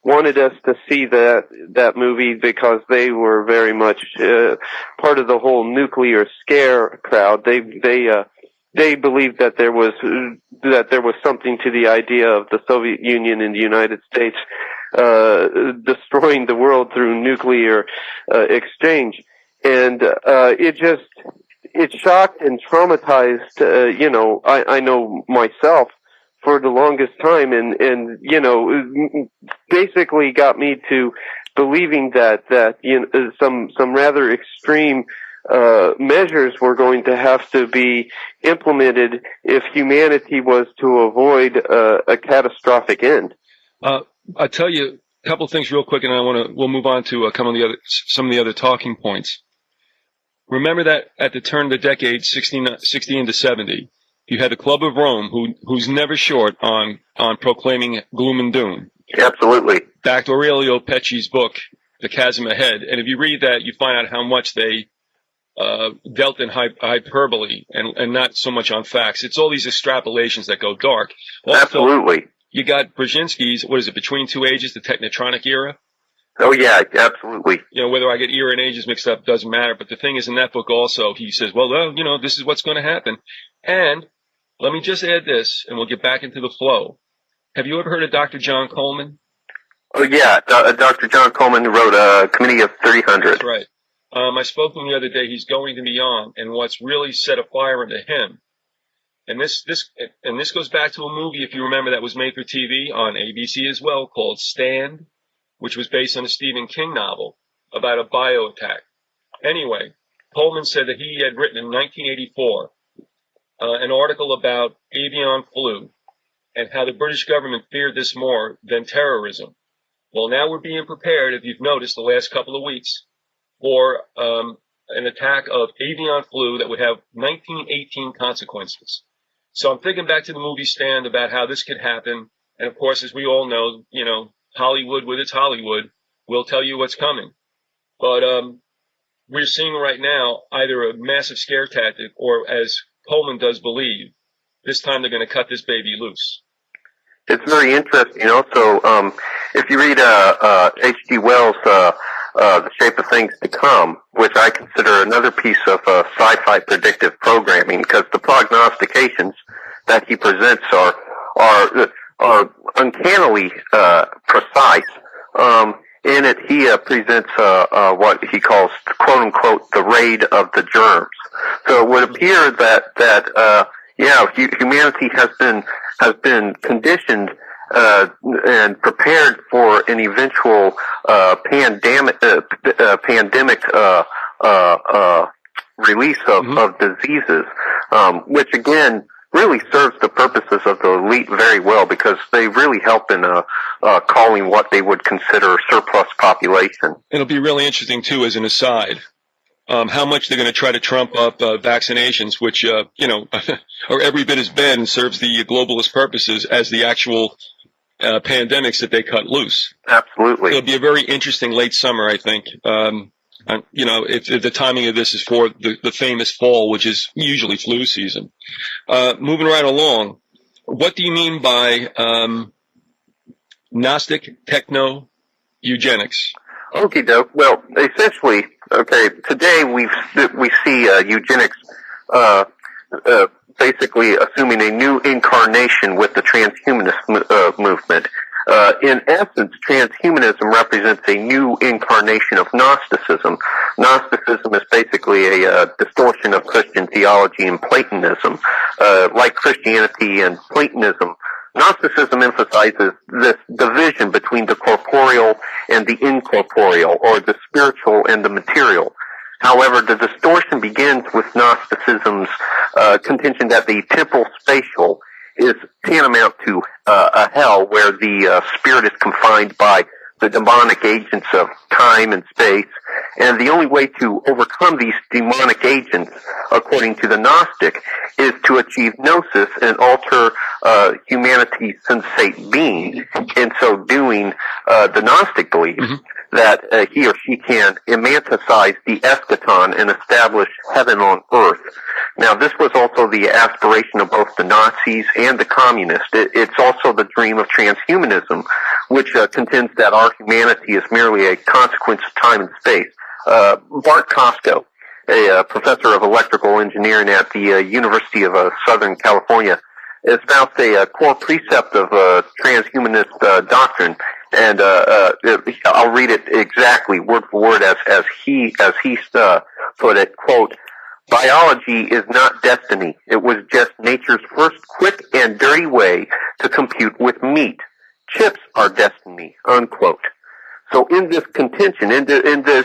Speaker 2: wanted us to see that movie because they were very much part of the whole nuclear scare crowd. They believed that there was something to the idea of the Soviet Union and the United States destroying the world through nuclear exchange, and it shocked and traumatized. You know, I know myself for the longest time, and you know, basically got me to believing that you know, some rather extreme measures were going to have to be implemented if humanity was to avoid a catastrophic end.
Speaker 1: I'll tell you a couple of things real quick, and we'll move on to some of the other talking points. Remember that at the turn of the decade, 60 into 70, you had the Club of Rome, who's never short on proclaiming gloom and doom.
Speaker 3: Absolutely.
Speaker 1: Backed Aurelio Pecci's book, The Chasm Ahead, and if you read that, you find out how much they dealt in hyperbole and not so much on facts. It's all these extrapolations that go dark. Also,
Speaker 3: absolutely.
Speaker 1: You got Brzezinski's, what is it, Between Two Ages, the Technotronic era?
Speaker 3: Oh, yeah, absolutely.
Speaker 1: You know, whether I get era and ages mixed up doesn't matter, but the thing is, in that book also, he says, well, you know, this is what's going to happen. And let me just add this, and we'll get back into the flow. Have you ever heard of Dr. John Coleman?
Speaker 3: Oh, yeah, Dr. John Coleman wrote a Committee of 300.
Speaker 1: That's right. I spoke to him the other day. He's going to be on, and what's really set a fire into him, and this goes back to a movie, if you remember, that was made for TV on ABC as well, called Stand, which was based on a Stephen King novel about a bio attack. Anyway, Coleman said that he had written in 1984 an article about avian flu and how the British government feared this more than terrorism. Well, now we're being prepared, if you've noticed, the last couple of weeks for an attack of avian flu that would have 1918 consequences. So I'm thinking back to the movie Stand about how this could happen. And of course, as we all know, you know, Hollywood with its Hollywood will tell you what's coming. But we're seeing right now either a massive scare tactic or, as Coleman does believe, this time they're going to cut this baby loose.
Speaker 3: It's very interesting. Also, if you read H.G. Wells' The Shape of Things to Come, which I consider another piece of sci-fi predictive programming, because the prognostications that he presents are uncannily precise. In it, he presents what he calls, quote unquote, the raid of the germs. So it would appear that humanity has been conditioned and prepared for an eventual pandemic release of diseases, which again really serves the purposes of the elite very well, because they really help in calling what they would consider surplus population.
Speaker 1: It'll be really interesting, too, as an aside, how much they're going to try to trump up vaccinations, which, are every bit as bad and serves the globalist purposes as the actual pandemics that they cut loose.
Speaker 3: Absolutely.
Speaker 1: It'll be a very interesting late summer, I think. If the timing of this is for the famous fall, which is usually flu season. Moving right along, what do you mean by Gnostic techno-eugenics?
Speaker 3: Okay, doke. Well, essentially, today we see eugenics basically assuming a new incarnation with the transhumanist movement. In essence, transhumanism represents a new incarnation of Gnosticism. Gnosticism is basically a distortion of Christian theology and Platonism. Like Christianity and Platonism, Gnosticism emphasizes this division between the corporeal and the incorporeal, or the spiritual and the material. However, the distortion begins with Gnosticism's contention that the temporal spatial is tantamount to a hell where the spirit is confined by the demonic agents of time and space, and the only way to overcome these demonic agents, according to the Gnostic, is to achieve gnosis and alter humanity's sensate being. In so doing, the Gnostic believes that he or she can emanticize the eschaton and establish heaven on earth. Now, this was also the aspiration of both the Nazis and the communists. It's also the dream of transhumanism, which contends that our humanity is merely a consequence of time and space. Bart Costco, a professor of electrical engineering at the University of Southern California, espouses a core precept of transhumanist doctrine, and I'll read it exactly, word for word, as he put it. Quote, "Biology is not destiny. It was just nature's first quick and dirty way to compute with meat. Chips are destiny." Unquote. So in this contention, in the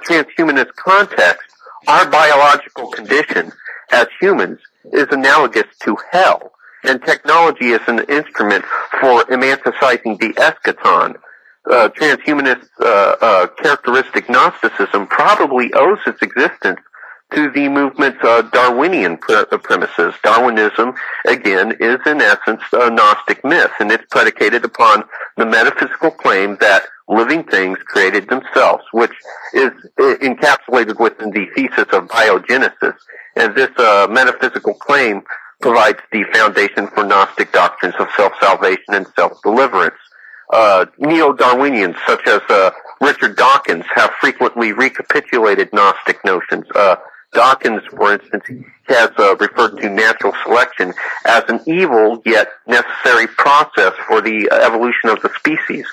Speaker 3: transhumanist context, our biological condition as humans is analogous to hell, and technology is an instrument for emanticizing the eschaton. Transhumanist characteristic Gnosticism probably owes its existence to the movement's Darwinian premises. Darwinism, again, is in essence a Gnostic myth, and it's predicated upon the metaphysical claim that living things created themselves, which is encapsulated within the thesis of biogenesis. And this metaphysical claim provides the foundation for Gnostic doctrines of self-salvation and self-deliverance. Neo-Darwinians such as Richard Dawkins have frequently recapitulated Gnostic notions. Dawkins, for instance, has referred to natural selection as an evil yet necessary process for the evolution of the species.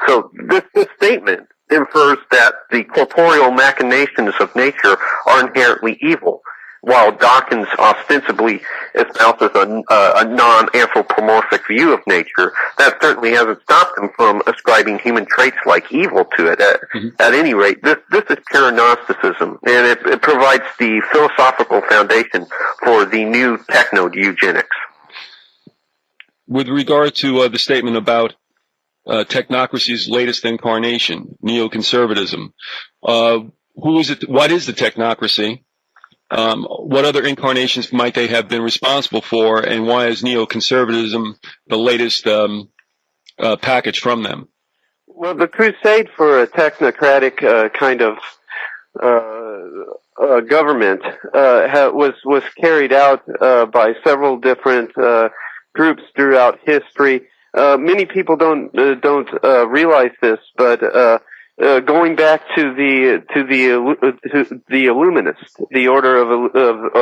Speaker 3: So this statement infers that the corporeal machinations of nature are inherently evil, while Dawkins ostensibly espouses a non-anthropomorphic view of nature. That certainly hasn't stopped him from ascribing human traits like evil to it. At any rate, this is pure Gnosticism, and it provides the philosophical foundation for the new techno-eugenics.
Speaker 1: With regard to the statement about technocracy's latest incarnation, neoconservatism, who is it? What is the technocracy? What other incarnations might they have been responsible for, and why is neoconservatism the latest package from them?
Speaker 2: Well, the crusade for a technocratic kind of government was carried out by several different groups throughout history. Many people don't realize this, but going back to the Illuminists, the order of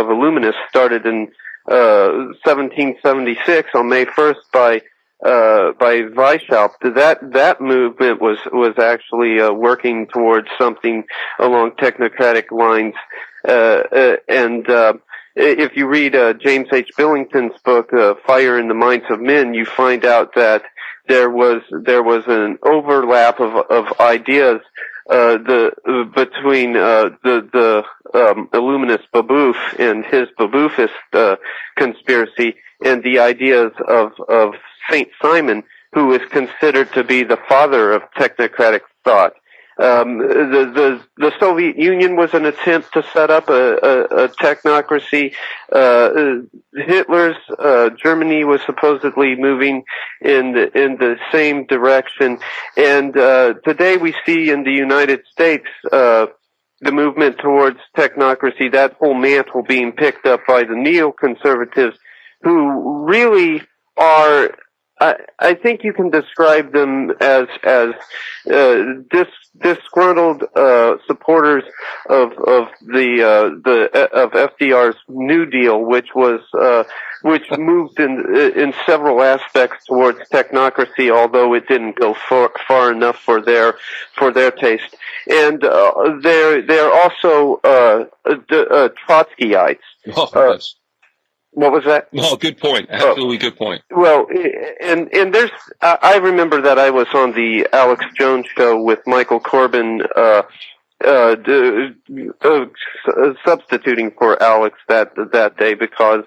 Speaker 2: Illuminists started in 1776 on May 1st by Weishaupt. That movement was actually working towards something along technocratic lines, and if you read James H. Billington's book Fire in the Minds of Men, you find out that there was an overlap of ideas the Illuminist Babeuf and his Babeufist conspiracy, and the ideas of Saint Simon, who is considered to be the father of technocratic thought. The Soviet Union was an attempt to set up a technocracy. Hitler's Germany was supposedly moving in the same direction, and today we see in the United States the movement towards technocracy, that whole mantle being picked up by the neoconservatives, who really are, I think you can describe them as disgruntled supporters of FDR's New Deal, which moved in several aspects towards technocracy, although it didn't go far enough for their taste. And they're also Trotskyites.
Speaker 1: Oh, yes.
Speaker 2: What was that?
Speaker 1: No, good point. Absolutely good point.
Speaker 2: Well, and there's, I remember that I was on the Alex Jones show with Michael Corbin, substituting for Alex that day because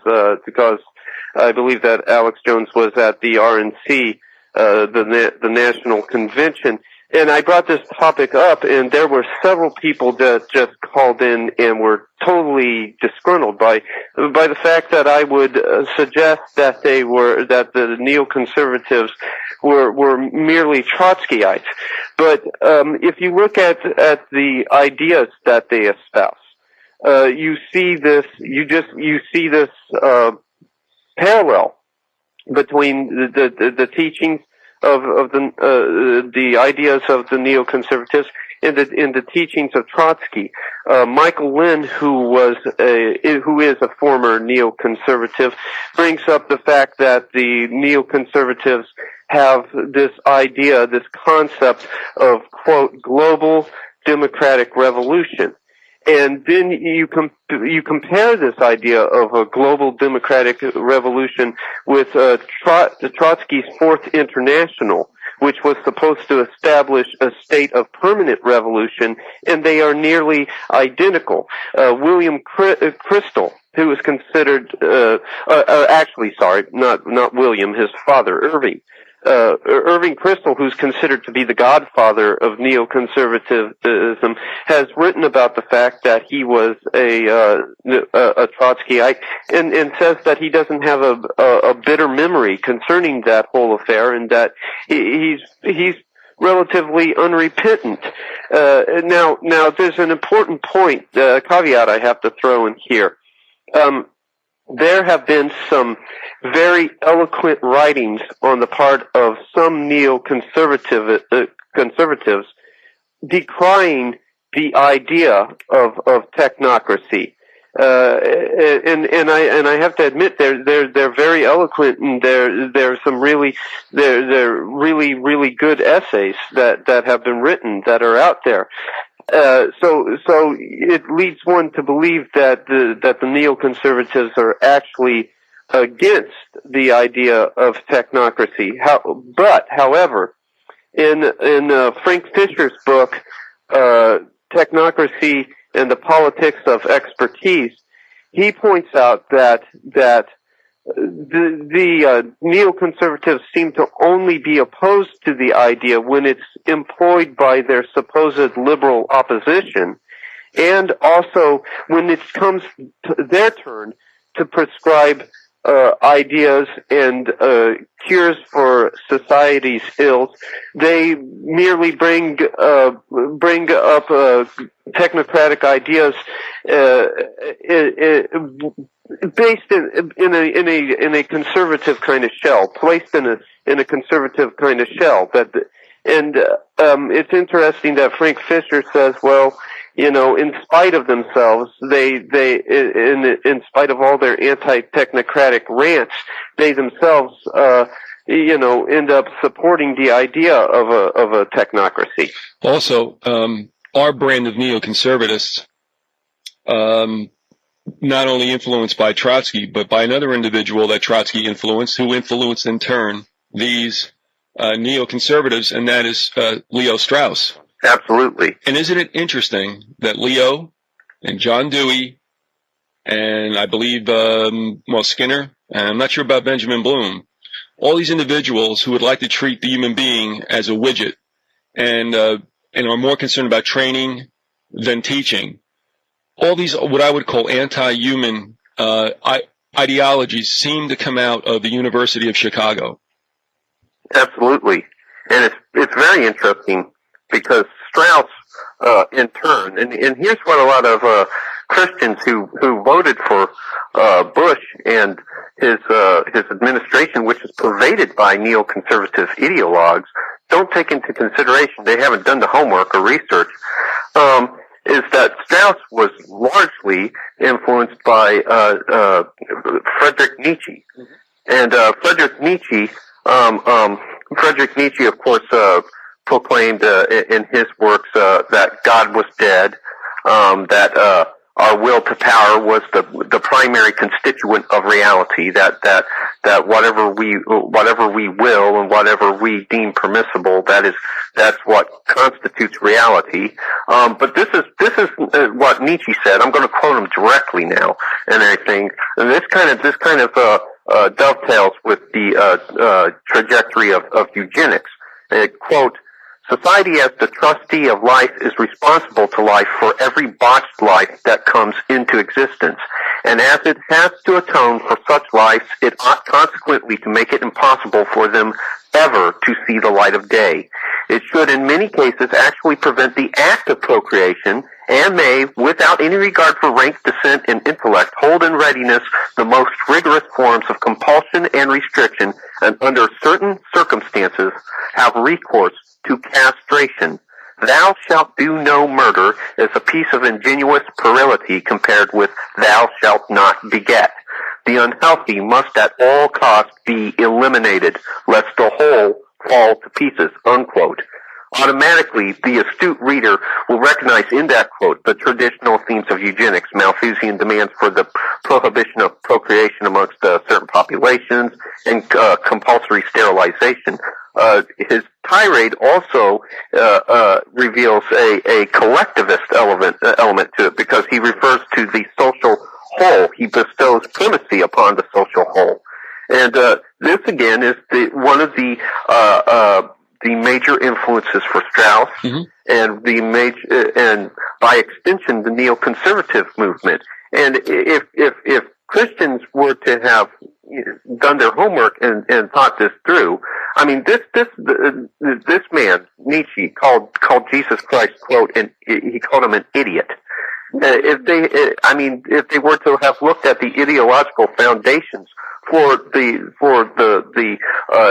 Speaker 2: I believe that Alex Jones was at the RNC, the National Convention. And I brought this topic up, and there were several people that just called in and were totally disgruntled by the fact that I would suggest that the neoconservatives were merely Trotskyites. But if you look at the ideas that they espouse, you see this parallel between the teachings of the ideas of the neoconservatives in the teachings of Trotsky. Michael Lynn, who is a former neoconservative, brings up the fact that the neoconservatives have this idea, this concept of, quote, global democratic revolution. And then you compare this idea of a global democratic revolution with Trotsky's Fourth International, which was supposed to establish a state of permanent revolution, and they are nearly identical. William Crystal, who is considered, not William, his father, Irving. Irving Kristol, who's considered to be the godfather of neoconservatism, has written about the fact that he was a Trotskyite, and says that he doesn't have a bitter memory concerning that whole affair, and that he's relatively unrepentant. Now there's an important point, caveat I have to throw in here. There have been some very eloquent writings on the part of some conservatives decrying the idea of technocracy. And I have to admit they're very eloquent, and there's some really good essays that have been written that are out there. So it leads one to believe that the neoconservatives are actually against the idea of technocracy. However, in Frank Fisher's book, Technocracy and the Politics of Expertise, he points out that the neoconservatives seem to only be opposed to the idea when it's employed by their supposed liberal opposition, and also when it comes to their turn to prescribe ideas and cures for society's ills. They merely bring up technocratic ideas based in a conservative kind of shell, placed in a conservative kind of shell. It's interesting that Frank Fisher says, well, in spite of themselves, in spite of all their anti-technocratic rants, they themselves, end up supporting the idea of a technocracy.
Speaker 1: Also, our brand of neoconservatists, not only influenced by Trotsky, but by another individual that Trotsky influenced, who influenced in turn these neoconservatives, and that is Leo Strauss.
Speaker 3: Absolutely.
Speaker 1: And isn't it interesting that Leo and John Dewey and I believe, Skinner, and I'm not sure about Benjamin Bloom, all these individuals who would like to treat the human being as a widget and are more concerned about training than teaching. All these, what I would call anti-human ideologies seem to come out of the University of Chicago.
Speaker 3: Absolutely. And it's very interesting because Strauss, in turn, and here's what a lot of Christians who voted for Bush and his administration, which is pervaded by neoconservative ideologues, don't take into consideration. They haven't done the homework or research. Is that Strauss was largely influenced by Friedrich Nietzsche, and Friedrich Nietzsche, of course, proclaimed in his works that God was dead, that our will to power was the primary constituent of reality, that whatever we will and whatever we deem permissible, that's what constitutes reality. But this is what Nietzsche said. I'm going to quote him directly now and everything. And this kind of dovetails with the trajectory of eugenics. Quote, "Society as the trustee of life is responsible to life for every botched life that comes into existence. And as it has to atone for such lives, it ought consequently to make it impossible for them ever to see the light of day. It should in many cases actually prevent the act of procreation and may, without any regard for rank, descent, and intellect, hold in readiness the most rigorous forms of compulsion and restriction, and under certain circumstances have recourse to castration. Thou shalt do no murder is a piece of ingenuous puerility compared with thou shalt not beget. The unhealthy must at all costs be eliminated, lest the whole fall to pieces," unquote. Automatically, the astute reader will recognize in that quote the traditional themes of eugenics, Malthusian demands for the prohibition of procreation amongst certain populations, and compulsory sterilization. His tirade also reveals a collectivist element to it, because he refers to the social whole. He bestows primacy upon the social whole. And this again is one of the major influences for Strauss, and and by extension the neoconservative movement. And if Christians were to have done their homework and thought this through, I mean, this man Nietzsche called Jesus Christ, quote, and he called him an idiot. If they were to have looked at the ideological foundations for the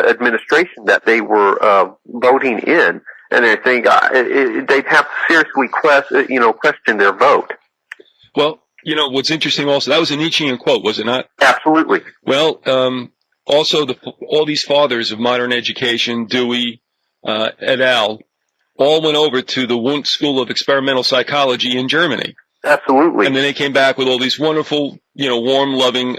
Speaker 3: administration that they were voting in, and I think they'd have to seriously question their vote.
Speaker 1: Well, what's interesting also, that was a Nietzschean quote, was it not?
Speaker 3: Absolutely.
Speaker 1: Well, also all these fathers of modern education, Dewey, et al., all went over to the Wundt School of Experimental Psychology in Germany.
Speaker 3: Absolutely.
Speaker 1: And then they came back with all these wonderful, warm, loving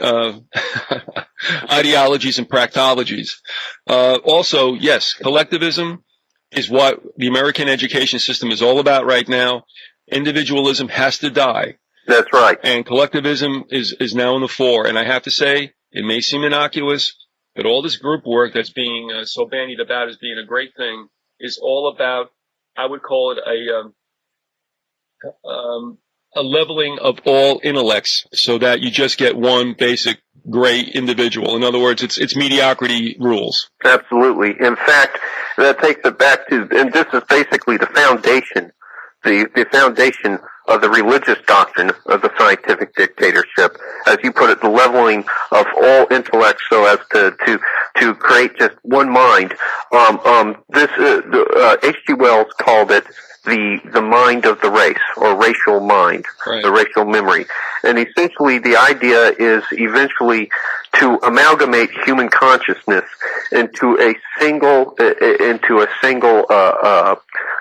Speaker 1: ideologies and practologies. Also, yes, collectivism is what the American education system is all about right now. Individualism has to die.
Speaker 3: That's right.
Speaker 1: And collectivism is now in the fore. And I have to say, it may seem innocuous, but all this group work that's being so bandied about as being a great thing is all about, I would call it a leveling of all intellects, so that you just get one basic great individual. In other words, it's mediocrity rules.
Speaker 3: Absolutely. In fact, that takes it back to, and this is basically the foundation, the foundation of the religious doctrine of the scientific dictatorship, as you put it, the leveling of all intellects so as to create just one mind. H.G. Wells called it the mind of the race, or racial mind, right. The racial memory. And essentially the idea is eventually to amalgamate human consciousness into a single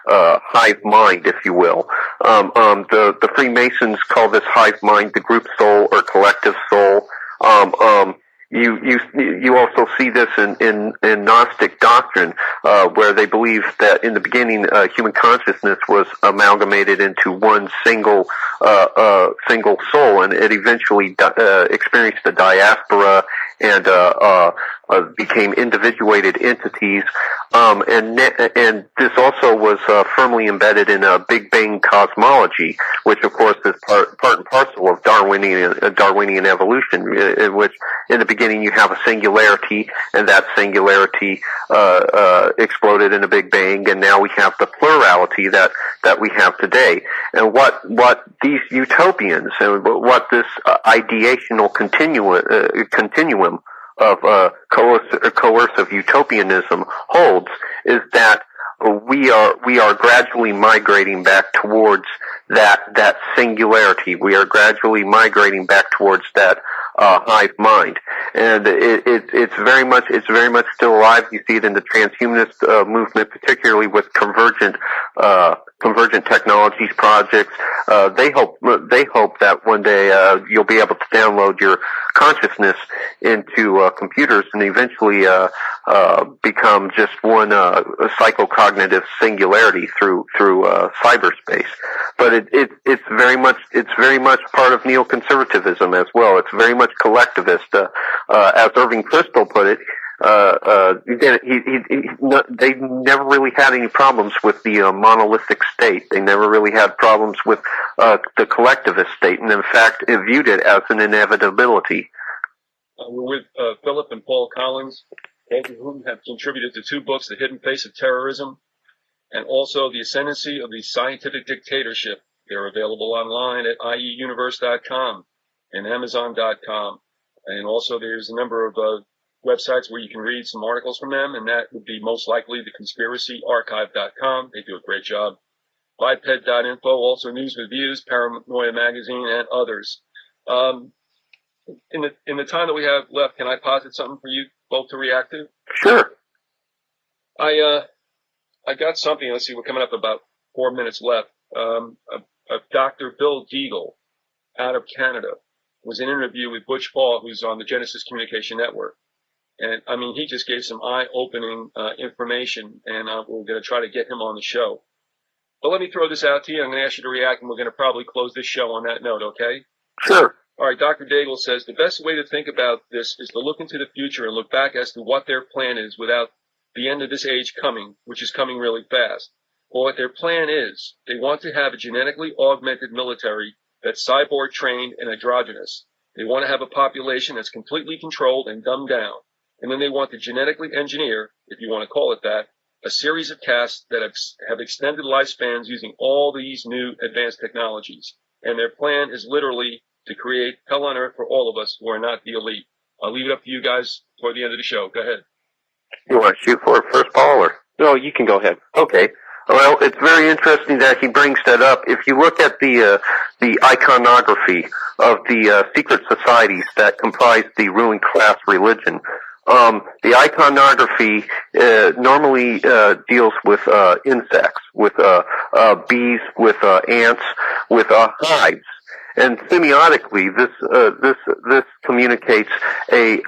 Speaker 3: hive mind, if you will. The Freemasons call this hive mind the group soul or collective soul. you also see this in Gnostic doctrine, where they believe that in the beginning human consciousness was amalgamated into one single soul, and it eventually experienced a diaspora and became individuated entities. And this also was firmly embedded in a Big Bang cosmology, which of course is part and parcel of Darwinian evolution, in which in the beginning you have a singularity, and that singularity exploded in a Big Bang, and now we have the plurality that we have today. And what these utopians and what this ideational continuum of coercive utopianism holds is that we are gradually migrating back towards that singularity. We are gradually migrating back towards that hive mind, and it's very much still alive. You see it in the transhumanist movement, particularly with convergent technologies projects. They hope that one day you'll be able to download your consciousness into computers and eventually become just one psychocognitive singularity through cyberspace. But it's very much part of neoconservatism as well. It's very much collectivist. As Irving Kristol put it, they never really had any problems with the monolithic state. They never really had problems with the collectivist state, and in fact, it viewed it as an inevitability.
Speaker 1: We're with Philip and Paul Collins, both of whom have contributed to 2 books, The Hidden Face of Terrorism, and also The Ascendancy of the Scientific Dictatorship. They're available online at ieuniverse.com and amazon.com. And also there's a number of websites where you can read some articles from them, and that would be most likely theconspiracyarchive.com. They do a great job. Biped.info, also News with Views, Paranoia Magazine, and others. In the time that we have left, can I posit something for you both to react to?
Speaker 3: Sure.
Speaker 1: I got something. Let's see, we're coming up about 4 minutes left. Dr. Bill Deagle out of Canada was in an interview with Butch Paul, who's on the Genesis Communication Network. And, I mean, he just gave some eye-opening information, and we're going to try to get him on the show. But let me throw this out to you. I'm going to ask you to react, and we're going to probably close this show on that note, okay?
Speaker 3: Sure.
Speaker 1: All right, Dr. Daigle says, the best way to think about this is to look into the future and look back as to what their plan is without the end of this age coming, which is coming really fast. Well, what their plan is, they want to have a genetically augmented military that's cyborg-trained and androgynous. They want to have a population that's completely controlled and dumbed down. And then they want to genetically engineer, if you want to call it that, a series of castes that have extended lifespans using all these new advanced technologies. And their plan is literally to create hell on earth for all of us who are not the elite. I'll leave it up to you guys toward the end of the show. Go ahead.
Speaker 3: You want to shoot for it first, Paul, or?
Speaker 2: No, you can go ahead.
Speaker 3: Okay. Well, it's very interesting that he brings that up. If you look at the iconography of the secret societies that comprise the ruling class religion, the iconography normally deals with insects, with bees, with ants, with hives. And semiotically, this communicates a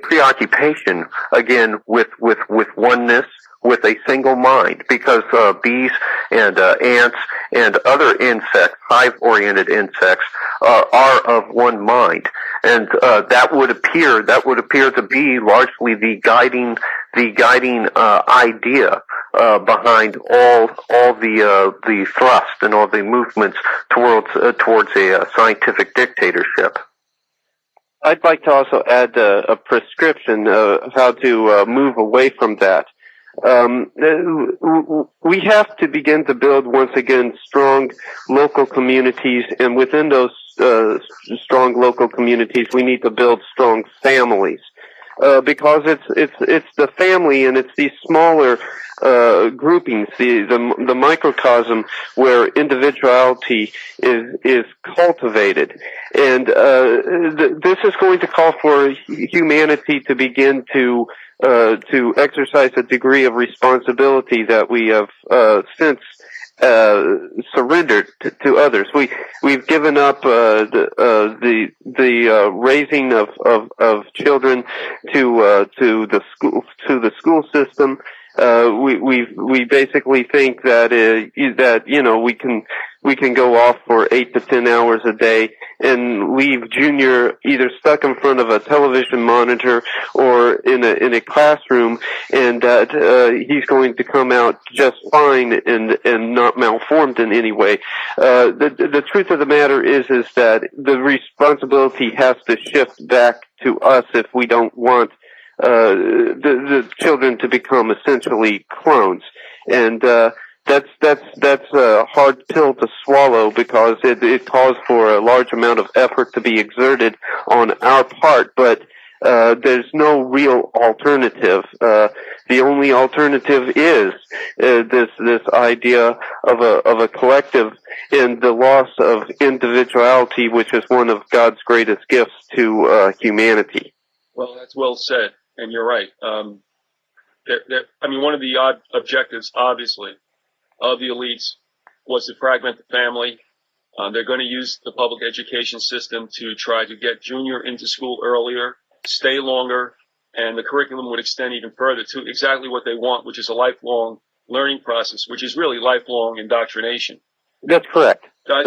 Speaker 3: preoccupation again with oneness, with a single mind, because bees and ants and other insects, hive-oriented insects, are of one mind, and that would appear to be largely the guiding idea behind all the thrust and all the movements towards a scientific dictatorship.
Speaker 2: I'd like to also add a prescription of how to move away from that. We have to begin to build once again strong local communities, and within those strong local communities, we need to build strong families, because it's the family and it's these smaller groupings, the microcosm where individuality is cultivated, and this is going to call for humanity to begin to exercise a degree of responsibility that we have since surrendered to others. We've given up the raising of children to the school system. We basically think that we can go off for 8 to 10 hours a day and leave Junior either stuck in front of a television monitor or in a classroom, and he's going to come out just fine and not malformed in any way. The truth of the matter is that the responsibility has to shift back to us if we don't want the children to become essentially clones. And that's a hard pill to swallow, because it calls for a large amount of effort to be exerted on our part, but there's no real alternative. The only alternative is this idea of a collective and the loss of individuality, which is one of God's greatest gifts to humanity.
Speaker 1: Well, that's well said, and you're right. One of the odd objectives, obviously, of the elites was to fragment the family. They're going to use the public education system to try to get Junior into school earlier, stay longer, and the curriculum would extend even further to exactly what they want, which is a lifelong learning process, which is really lifelong indoctrination.
Speaker 2: That's correct.
Speaker 1: Guys,